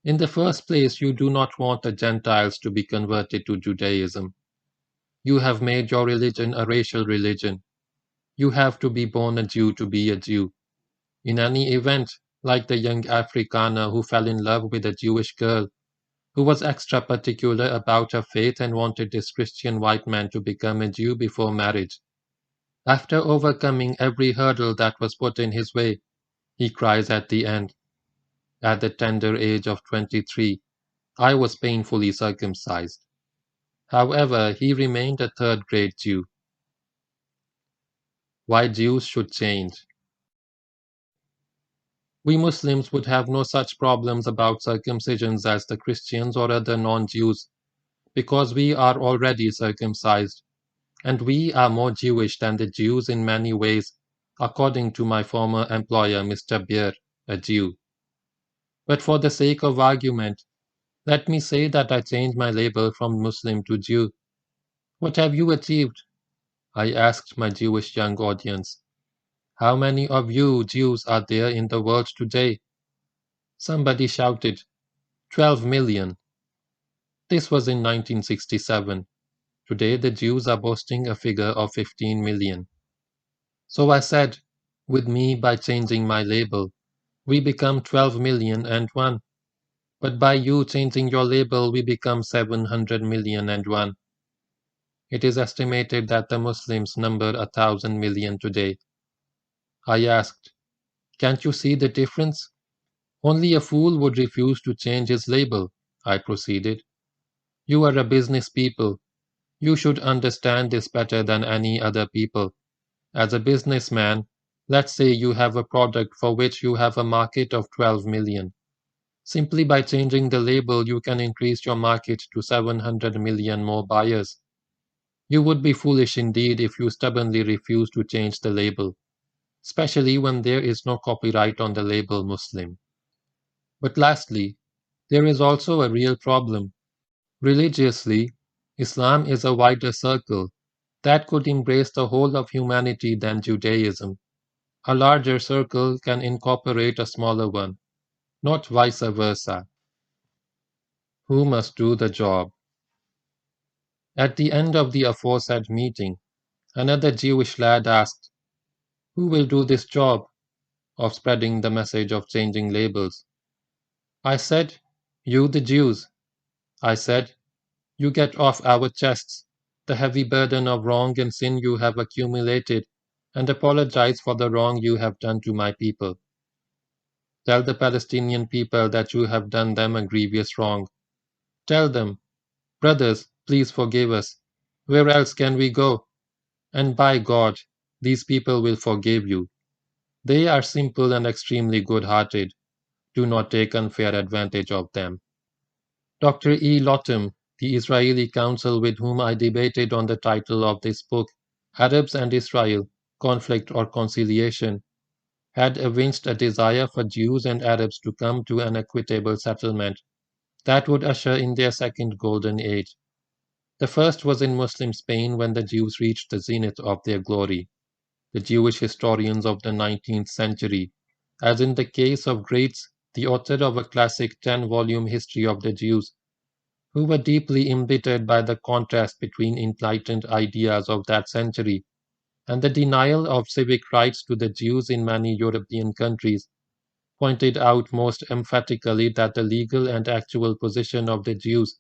In the first place, you do not want the Gentiles to be converted to Judaism. You have made your religion a racial religion. You have to be born a Jew to be a Jew. In any event, like the young Afrikaner who fell in love with a Jewish girl, who was extra particular about her faith and wanted this Christian white man to become a Jew before marriage. After overcoming every hurdle that was put in his way, he cries at the end, "At the tender age of 23, I was painfully circumcised." However, he remained a third-grade Jew. Why Jews should change. We Muslims would have no such problems about circumcisions as the Christians or other non-Jews, because we are already circumcised, and we are more Jewish than the Jews in many ways, according to my former employer, Mr. Beer, a Jew. But for the sake of argument, let me say that I changed my label from Muslim to Jew. What have you achieved? I asked my Jewish young audience. How many of you Jews are there in the world today? Somebody shouted, 12 million. This was in 1967. Today the Jews are boasting a figure of 15 million. So I said, with me by changing my label, we become 12 million and one. But by you changing your label, we become 700,000,001. It is estimated that the Muslims number 1,000,000,000 today. I asked, can't you see the difference? Only a fool would refuse to change his label, I proceeded. You are a business people. You should understand this better than any other people. As a businessman, let's say you have a product for which you have a market of 12 million. Simply by changing the label, you can increase your market to 700 million more buyers. You would be foolish indeed if you stubbornly refuse to change the label, especially when there is no copyright on the label Muslim. But lastly, there is also a real problem. Religiously, Islam is a wider circle that could embrace the whole of humanity than Judaism. A larger circle can incorporate a smaller one, not vice versa. Who must do the job? At the end of the aforesaid meeting, another Jewish lad asked, who will do this job of spreading the message of changing labels? I said, you the Jews. I said, you get off our chests the heavy burden of wrong and sin you have accumulated, and apologize for the wrong you have done to my people. Tell the Palestinian people that you have done them a grievous wrong. Tell them, brothers, please forgive us. Where else can we go? And by God, these people will forgive you. They are simple and extremely good-hearted. Do not take unfair advantage of them. Dr. E. Lottam, the Israeli counsel with whom I debated on the title of this book, Arabs and Israel, Conflict or Conciliation, had evinced a desire for Jews and Arabs to come to an equitable settlement that would usher in their second golden age. The first was in Muslim Spain when the Jews reached the zenith of their glory. The Jewish historians of the 19th century, as in the case of Graetz, the author of a classic 10-volume history of the Jews, who were deeply embittered by the contrast between enlightened ideas of that century and the denial of civic rights to the Jews in many European countries, pointed out most emphatically that the legal and actual position of the Jews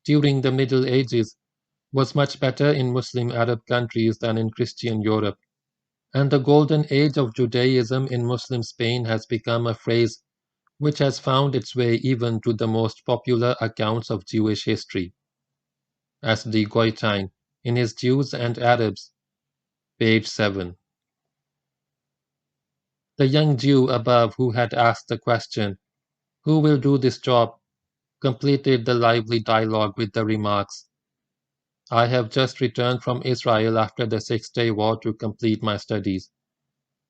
during the Middle Ages was much better in Muslim Arab countries than in Christian Europe, and the golden age of Judaism in Muslim Spain has become a phrase which has found its way even to the most popular accounts of Jewish history. As de Goitein, in his Jews and Arabs, page 7. The young Jew above who had asked the question, who will do this job, completed the lively dialogue with the remarks, I have just returned from Israel after the Six-Day War to complete my studies,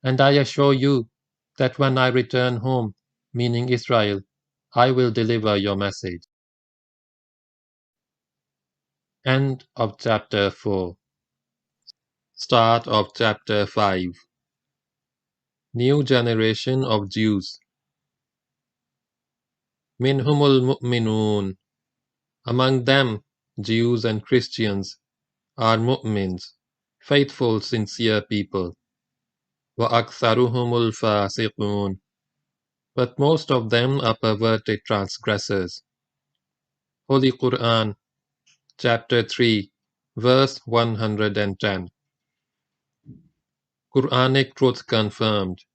and I assure you that when I return home, meaning Israel, I will deliver your message. End of chapter 4. Start of chapter 5. New generation of Jews. Minhumul mu'minun. Among them, Jews and Christians, are mu'mins, faithful, sincere people. Wa aktharuhumul fasiqun. But most of them are perverted transgressors. Holy Quran, chapter 3, verse 110. Quranic truth confirmed.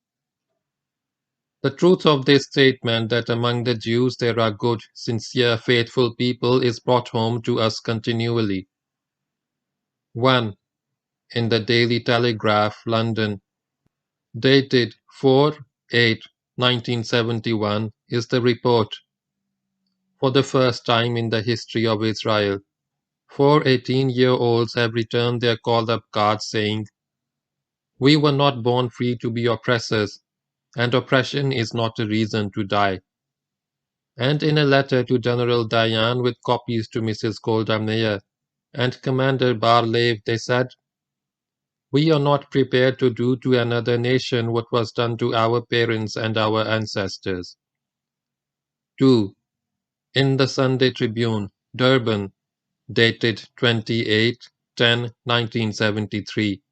The truth of this statement that among the Jews there are good, sincere, faithful people is brought home to us continually. 1. In the Daily Telegraph, London, dated 4/8/1971, is the report. For the first time in the history of Israel, 4 18-year-olds have returned their called-up cards saying, we were not born free to be oppressors, and oppression is not a reason to die. And in a letter to General Dayan with copies to Mrs. Golda Meir and Commander Bar-Lev, they said, we are not prepared to do to another nation what was done to our parents and our ancestors. 2. In the Sunday Tribune, Durban, dated 28/10/1973,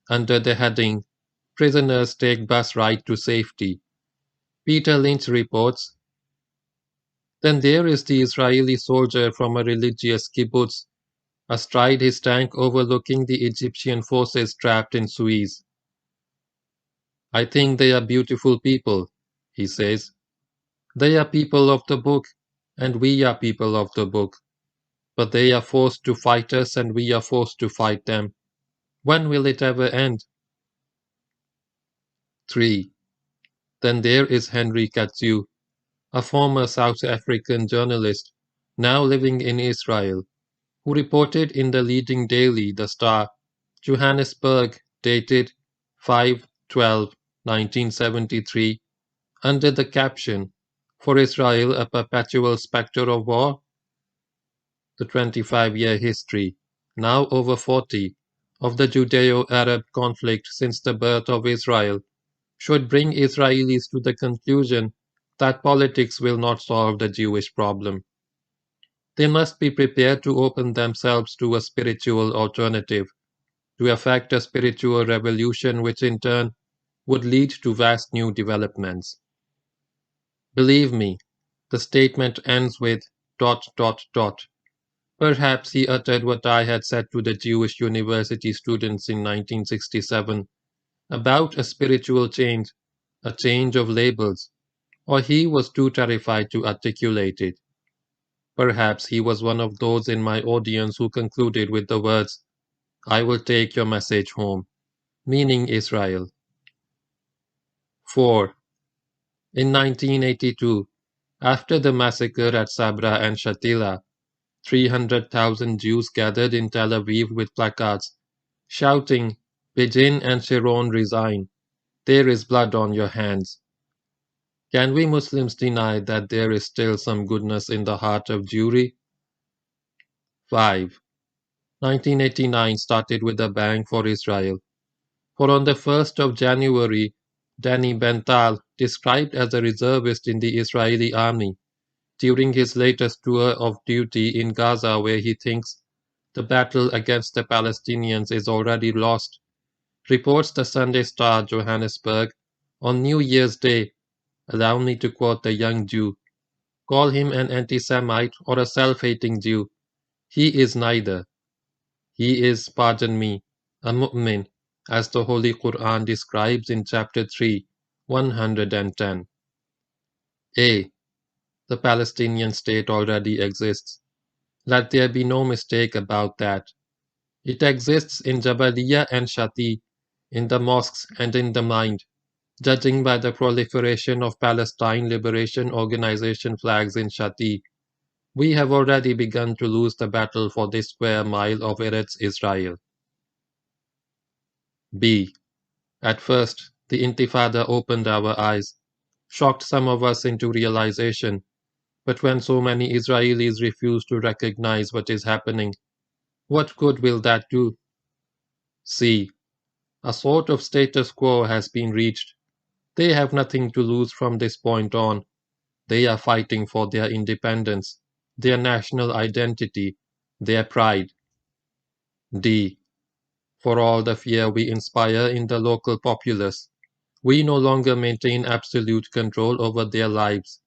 under the heading, Prisoners Take Bus Ride to Safety, Peter Lynch reports, Then there is the Israeli soldier from a religious kibbutz, astride his tank overlooking the Egyptian forces trapped in Suez. I think they are beautiful people, he says. They are people of the book, and we are people of the book. But they are forced to fight us, and we are forced to fight them. When will it ever end? 3. Then there is Henry Katsu, a former South African journalist, now living in Israel, who reported in the leading daily The Star, Johannesburg, dated 5/12/1973, under the caption, "For Israel a Perpetual Spectre of War?" The 25-year history, now over 40, of the Judeo-Arab conflict since the birth of Israel should bring Israelis to the conclusion that politics will not solve the Jewish problem. They must be prepared to open themselves to a spiritual alternative, to effect a spiritual revolution which in turn would lead to vast new developments. Believe me, the statement ends with ... Perhaps he uttered what I had said to the Jewish university students in 1967 about a spiritual change, a change of labels, or he was too terrified to articulate it. Perhaps he was one of those in my audience who concluded with the words, "I will take your message home," meaning Israel. 4. In 1982, after the massacre at Sabra and Shatila, 300,000 Jews gathered in Tel Aviv with placards, shouting, "Begin and Sharon resign. There is blood on your hands." Can we Muslims deny that there is still some goodness in the heart of Jewry? 5. 1989 started with a bang for Israel. For on the 1st of January, Danny Bental, described as a reservist in the Israeli army, during his latest tour of duty in Gaza where he thinks the battle against the Palestinians is already lost, reports the Sunday Star Johannesburg on New Year's Day, allow me to quote the young Jew, "Call him an anti-Semite or a self-hating Jew. He is neither. He is, pardon me, a mu'min, as the Holy Quran describes in chapter 3, 110. A. The Palestinian state already exists. Let there be no mistake about that. It exists in Jabaliyah and Shati, in the mosques and in the mind, judging by the proliferation of Palestine Liberation Organization flags in Shati. We have already begun to lose the battle for this square mile of Eretz Israel. B. At first, the Intifada opened our eyes, shocked some of us into realization, but when so many Israelis refuse to recognize what is happening, what good will that do? C. A sort of status quo has been reached. They have nothing to lose from this point on. They are fighting for their independence, their national identity, their pride. D. For all the fear we inspire in the local populace, we no longer maintain absolute control over their lives.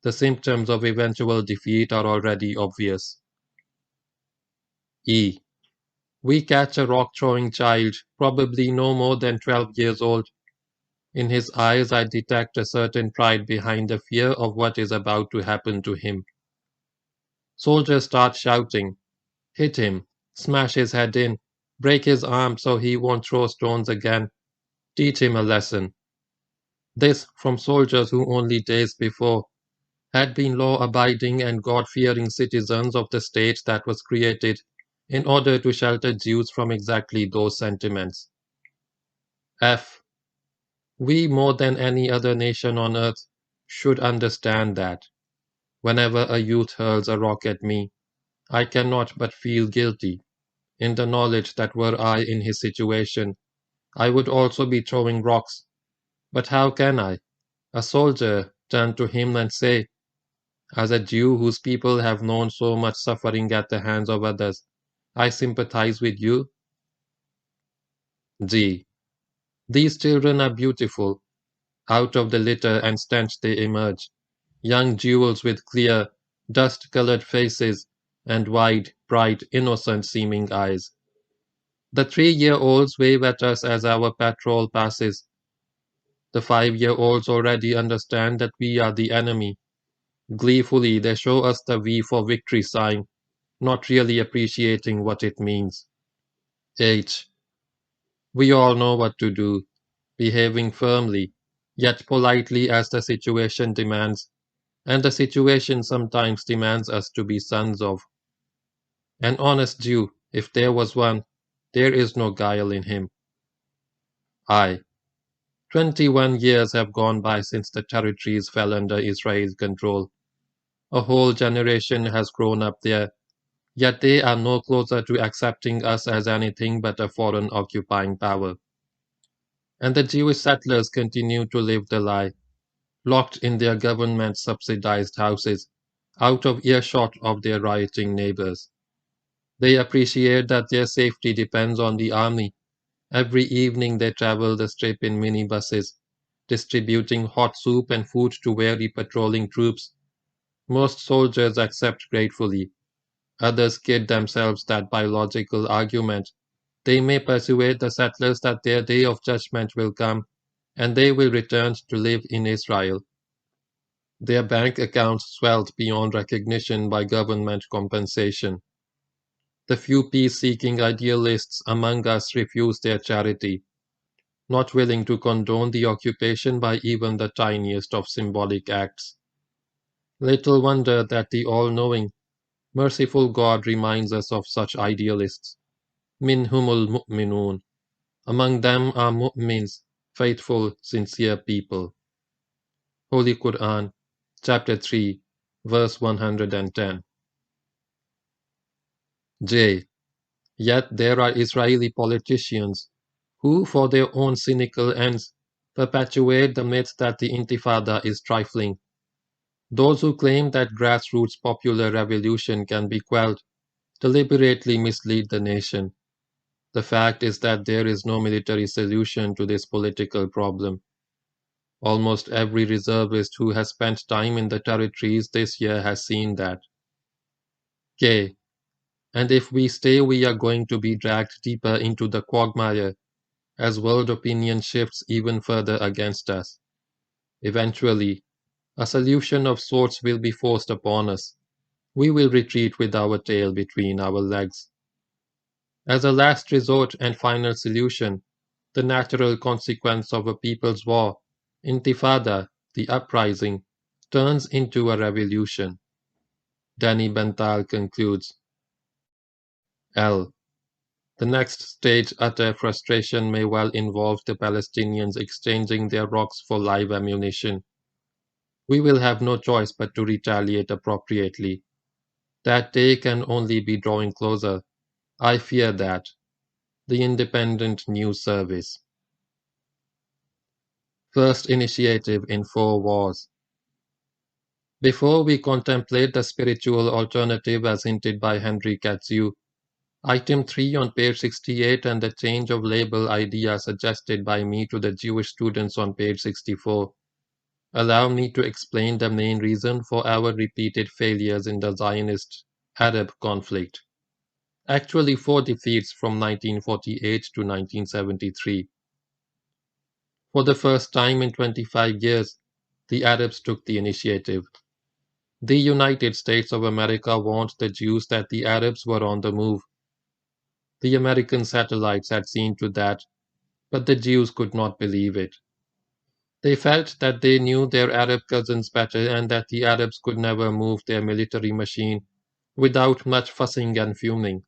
The symptoms of eventual defeat are already obvious. E. We catch a rock-throwing child, probably no more than 12 years old. In his eyes I detect a certain pride behind the fear of what is about to happen to him. Soldiers start shouting, "Hit him, smash his head in, break his arm so he won't throw stones again, teach him a lesson." This from soldiers who only days before had been law-abiding and God-fearing citizens of the state that was created in order to shelter Jews from exactly those sentiments. F. We, more than any other nation on earth, should understand that whenever a youth hurls a rock at me, I cannot but feel guilty, in the knowledge that were I in his situation, I would also be throwing rocks. But how can I, a soldier, turn to him and say, as a Jew whose people have known so much suffering at the hands of others, I sympathize with you? G. These children are beautiful. Out of the litter and stench they emerge. young jewels with clear, dust-colored faces and wide, bright, innocent-seeming eyes. The 3-year-olds wave at us as our patrol passes. The 5-year-olds already understand that we are the enemy. Gleefully, they show us the V for victory sign, not really appreciating what it means. H. We all know what to do, behaving firmly, yet politely as the situation demands, and the situation sometimes demands us to be sons of. An honest Jew, if there was one, there is no guile in him. I. 21 years have gone by since the territories fell under Israel's control. A whole generation has grown up there, yet they are no closer to accepting us as anything but a foreign occupying power. And the Jewish settlers continue to live the lie, locked in their government-subsidized houses, out of earshot of their rioting neighbors. They appreciate that their safety depends on the army. Every evening they travel the strip in minibuses, distributing hot soup and food to weary patrolling troops. Most soldiers accept gratefully. Others kid themselves that by logical argument they may persuade the settlers that their day of judgment will come, and they will return to live in Israel. Their bank accounts swelled beyond recognition by government compensation. The few peace-seeking idealists among us refuse their charity, not willing to condone the occupation by even the tiniest of symbolic acts. Little wonder that the all-knowing, merciful God reminds us of such idealists. Minhumul mu'minun. Among them are mu'mins, faithful, sincere people. Holy Quran, chapter 3, verse 110. J. Yet there are Israeli politicians who, for their own cynical ends, perpetuate the myth that the Intifada is trifling. Those who claim that grassroots popular revolution can be quelled deliberately mislead the nation. The fact is that there is no military solution to this political problem. Almost every reservist who has spent time in the territories this year has seen that. K. And if we stay, we are going to be dragged deeper into the quagmire as world opinion shifts even further against us. Eventually, a solution of sorts will be forced upon us. We will retreat with our tail between our legs. As a last resort and final solution, the natural consequence of a people's war, Intifada, the uprising, turns into a revolution. Danny Bental concludes. L. The next stage, utter frustration, may well involve the Palestinians exchanging their rocks for live ammunition. We will have no choice but to retaliate appropriately. That day can only be drawing closer. I fear that. The Independent News Service. First initiative in 4 wars. Before we contemplate the spiritual alternative as hinted by Henry Katzu, Item 3 on page 68 and the change of label idea suggested by me to the Jewish students on page 64. Allow me to explain the main reason for our repeated failures in the Zionist-Arab conflict. Actually 4 defeats from 1948 to 1973. For the first time in 25 years, the Arabs took the initiative. The United States of America warned the Jews that the Arabs were on the move. The American satellites had seen to that, but the Jews could not believe it. They felt that they knew their Arab cousins better and that the Arabs could never move their military machine without much fussing and fuming.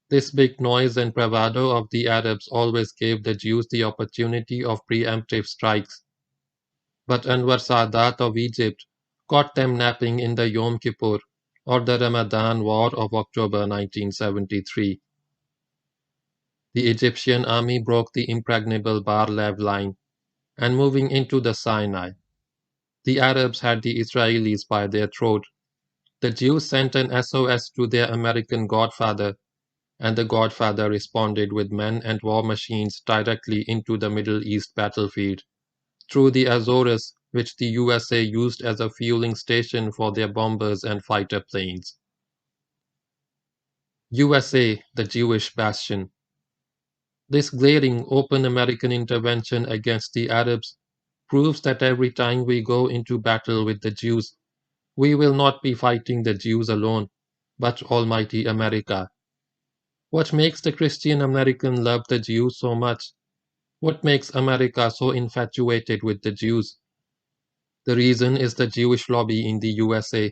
This big noise and bravado of the Arabs always gave the Jews the opportunity of preemptive strikes. But Anwar Sadat of Egypt caught them napping in the Yom Kippur or the Ramadan War of October 1973. The Egyptian army broke the impregnable Bar-Lev line, and moving into the Sinai. The Arabs had the Israelis by their throat. The Jews sent an SOS to their American godfather, and the godfather responded with men and war machines directly into the Middle East battlefield, through the Azores, which the USA used as a fueling station for their bombers and fighter planes. USA, the Jewish bastion. This glaring, open American intervention against the Arabs proves that every time we go into battle with the Jews, we will not be fighting the Jews alone, but Almighty America. What makes the Christian American love the Jews so much? What makes America so infatuated with the Jews? The reason is the Jewish lobby in the USA.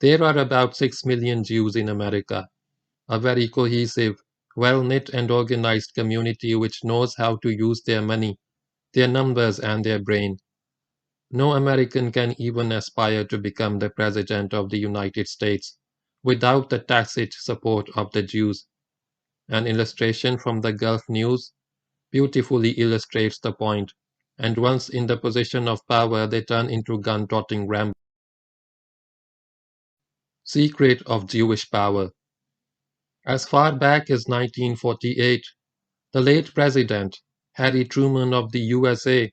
There are about 6 million Jews in America, a very cohesive, well-knit and organized community which knows how to use their money, their numbers and their brain. No American can even aspire to become the President of the United States without the tacit support of the Jews. An illustration from the Gulf News beautifully illustrates the point, and once in the position of power they turn into gun-toting Rambo. Secret of Jewish power. As far back as 1948, the late President, Harry Truman of the USA,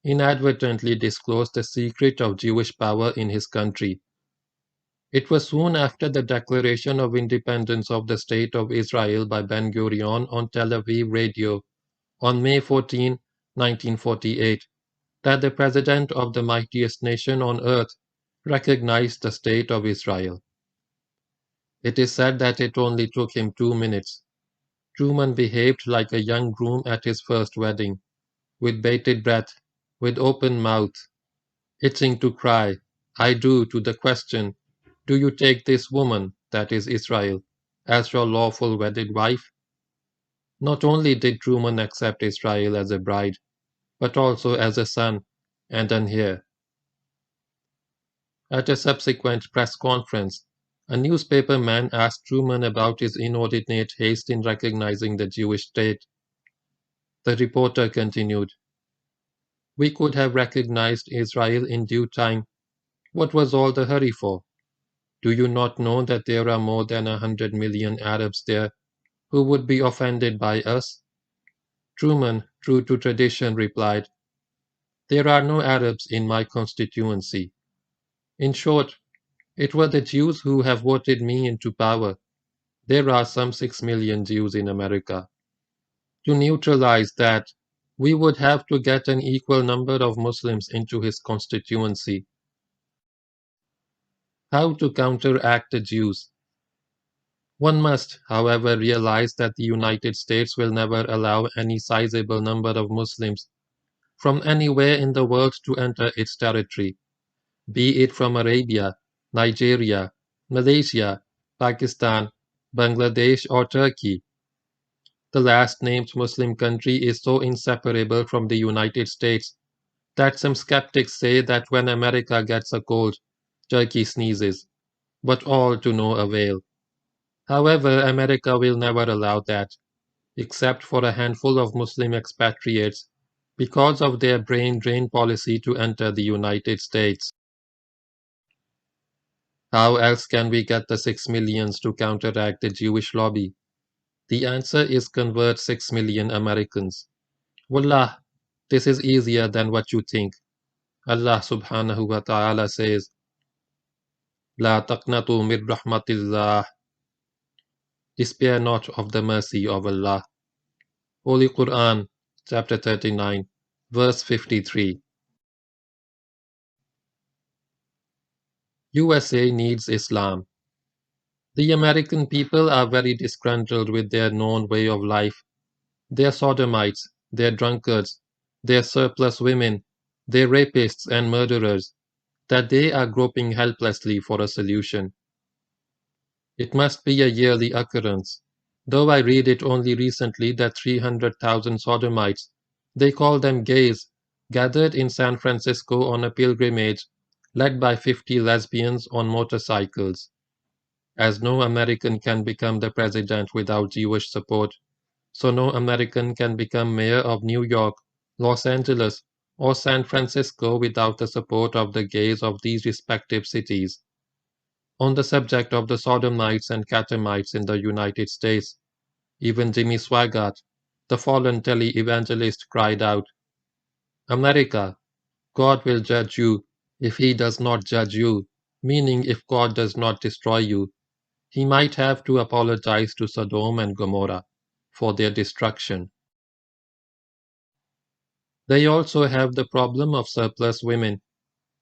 inadvertently disclosed the secret of Jewish power in his country. It was soon after the declaration of independence of the State of Israel by Ben-Gurion on Tel Aviv radio on May 14, 1948, that the President of the mightiest nation on earth recognized the State of Israel. It is said that it only took him 2 minutes. Truman behaved like a young groom at his first wedding, with bated breath, with open mouth, itching to cry, "I do" to the question, "Do you take this woman, that is Israel, as your lawful wedded wife?" Not only did Truman accept Israel as a bride, but also as a son and an heir. At a subsequent press conference, a newspaper man asked Truman about his inordinate haste in recognizing the Jewish state. The reporter continued, "We could have recognized Israel in due time. What was all the hurry for? Do you not know that there are more than 100 million Arabs there who would be offended by us?" Truman, true to tradition, replied, "There are no Arabs in my constituency. In short, it were the Jews who have voted me into power. There are some 6 million Jews in America. To neutralize that, we would have to get an equal number of Muslims into his constituency." How to counteract the Jews? One must, however, realize that the United States will never allow any sizable number of Muslims from anywhere in the world to enter its territory, be it from Arabia, Nigeria, Malaysia, Pakistan, Bangladesh, or Turkey. The last named Muslim country is so inseparable from the United States that some skeptics say that when America gets a cold, Turkey sneezes, but all to no avail. However, America will never allow that, except for a handful of Muslim expatriates, because of their brain drain policy to enter the United States. How else can we get the 6 millions to counteract the Jewish lobby? The answer is convert 6 million Americans. Wallah, this is easier than what you think. Allah subhanahu wa ta'ala says, "La taqnatu min rahmatillah." Despair not of the mercy of Allah. Holy Quran, chapter 39, verse 53. USA needs Islam. The American people are very disgruntled with their known way of life. Their sodomites, their drunkards, their surplus women, their rapists and murderers, that they are groping helplessly for a solution. It must be a yearly occurrence, though I read it only recently that 300,000 sodomites, they call them gays, gathered in San Francisco on a pilgrimage led by 50 lesbians on motorcycles. As no American can become the president without Jewish support, so no American can become mayor of New York, Los Angeles, or San Francisco without the support of the gays of these respective cities. On the subject of the sodomites and catamites in the United States, even Jimmy Swaggart, the fallen tele-evangelist, cried out, "America, God will judge you if he does not judge you, meaning if God does not destroy you, he might have to apologize to Sodom and Gomorrah for their destruction. They also have the problem of surplus women.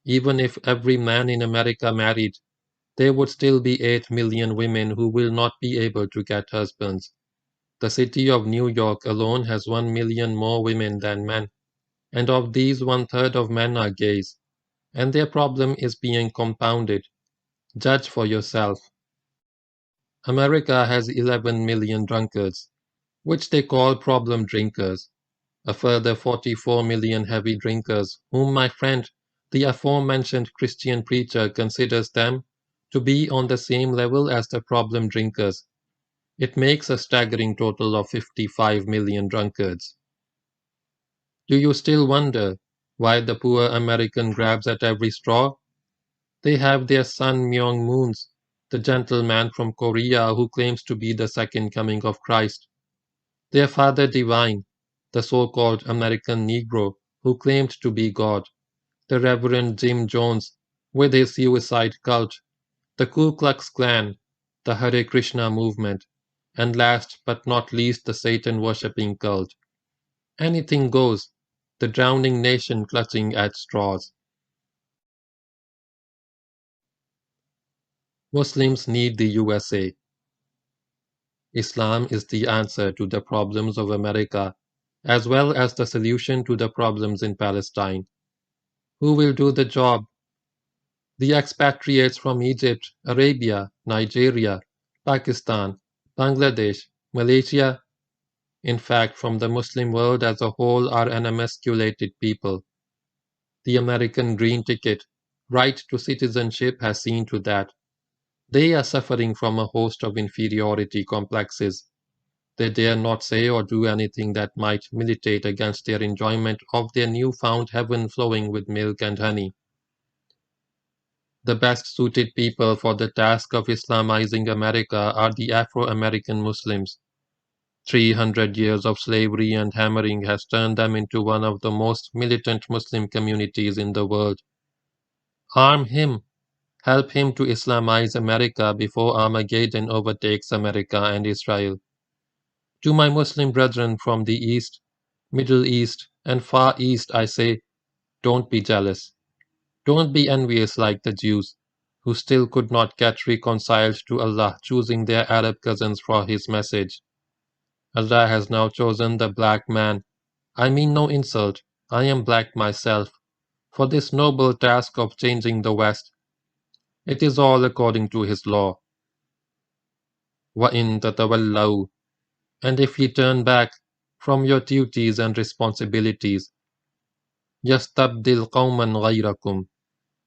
Even if every man in America married, there would still be 8 million women who will not be able to get husbands. The city of New York alone has 1 million more women than men, and of these 1/3 of men are gays, and their problem is being compounded. Judge for yourself. America has 11 million drunkards, which they call problem drinkers, a further 44 million heavy drinkers, whom my friend, the aforementioned Christian preacher, considers them to be on the same level as the problem drinkers. It makes a staggering total of 55 million drunkards. Do you still wonder why the poor American grabs at every straw? They have their son Myung-moons, the gentleman from Korea who claims to be the second coming of Christ. Their father divine, the so-called American Negro who claimed to be God. The Reverend Jim Jones with his suicide cult. The Ku Klux Klan, the Hare Krishna movement, and last but not least the Satan-worshipping cult. Anything goes, the drowning nation clutching at straws. Muslims need the USA. Islam is the answer to the problems of America, as well as the solution to the problems in Palestine. Who will do the job? The expatriates from Egypt, Arabia, Nigeria, Pakistan, Bangladesh, Malaysia, in fact from the Muslim world as a whole, are an emasculated people. The American green ticket, right to citizenship, has seen to that. They are suffering from a host of inferiority complexes. They dare not say or do anything that might militate against their enjoyment of their newfound heaven flowing with milk and honey. The best suited people for the task of Islamizing America are the Afro-American Muslims. 300 years of slavery and hammering has turned them into one of the most militant Muslim communities in the world. Arm him. Help him to Islamize America before Armageddon overtakes America and Israel. To my Muslim brethren from the East, Middle East, and Far East I say, don't be jealous. Don't be envious like the Jews, who still could not get reconciled to Allah choosing their Arab cousins for his message. Allah has now chosen the black man. I mean no insult, I am black myself, for this noble task of changing the West. It is all according to his law. وَإِن تَتَوَلَّوْا, and if ye turn back from your duties and responsibilities, يَسْتَبْدِلْ قَوْمًا غَيْرَكُمْ,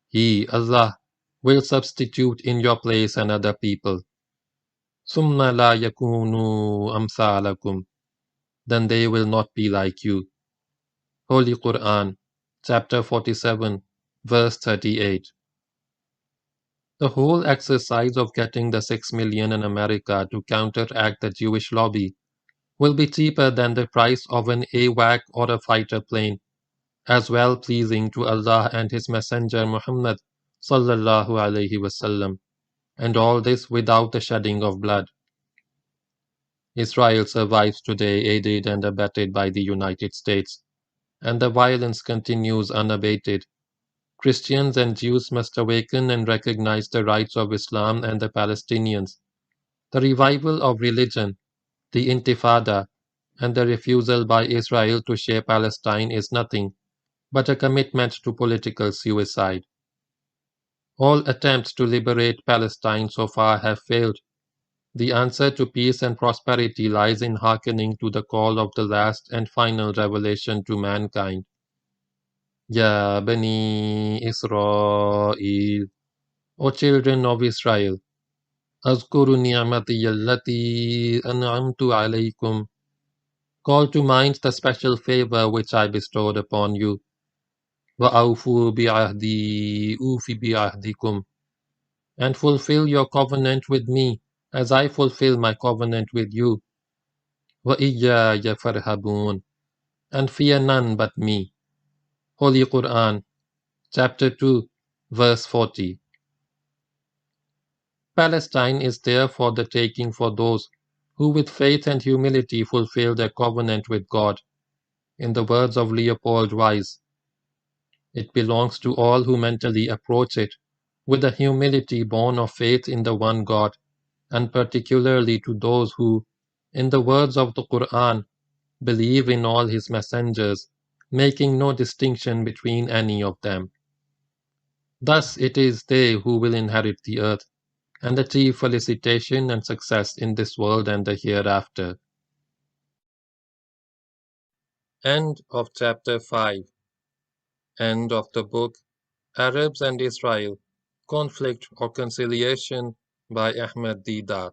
He, Allah, will substitute in your place another people. ثُمَّ لَا يَكُونُوا أَمْثَالَكُمْ, then they will not be like you. Holy Quran, chapter 47, verse 38. The whole exercise of getting the 6 million in America to counteract the Jewish lobby will be cheaper than the price of an AWAC or a fighter plane, as well pleasing to Allah and His Messenger Muhammad sallallahu alaihi wasallam, and all this without the shedding of blood. Israel survives today aided and abetted by the United States, and the violence continues unabated. Christians and Jews must awaken and recognize the rights of Islam and the Palestinians. The revival of religion, the Intifada, and the refusal by Israel to share Palestine is nothing but a commitment to political suicide. All attempts to liberate Palestine so far have failed. The answer to peace and prosperity lies in hearkening to the call of the last and final revelation to mankind. Ya Bani Israel, O children of Israel, Azkuru ni'mati allati an'amtu alaykum, call to mind the special favor which I bestowed upon you. Wa'awfu bi'ahdi ufi bi'ahdikum, and fulfill your covenant with me as I fulfill my covenant with you. وَإِيَّايَ فَارْهَبُونَ, and fear none but me. Holy Quran, Chapter 2, verse 40. Palestine is there for the taking for those who with faith and humility fulfill their covenant with God. In the words of Leopold Weiss, it belongs to all who mentally approach it with a humility born of faith in the one God, and particularly to those who, in the words of the Quran, believe in all his messengers, making no distinction between any of them. Thus it is they who will inherit the earth and achieve felicitation and success in this world and the hereafter. End of chapter 5. End of the book. Arabs and Israel, Conflict or Conciliation by Ahmed Deedat.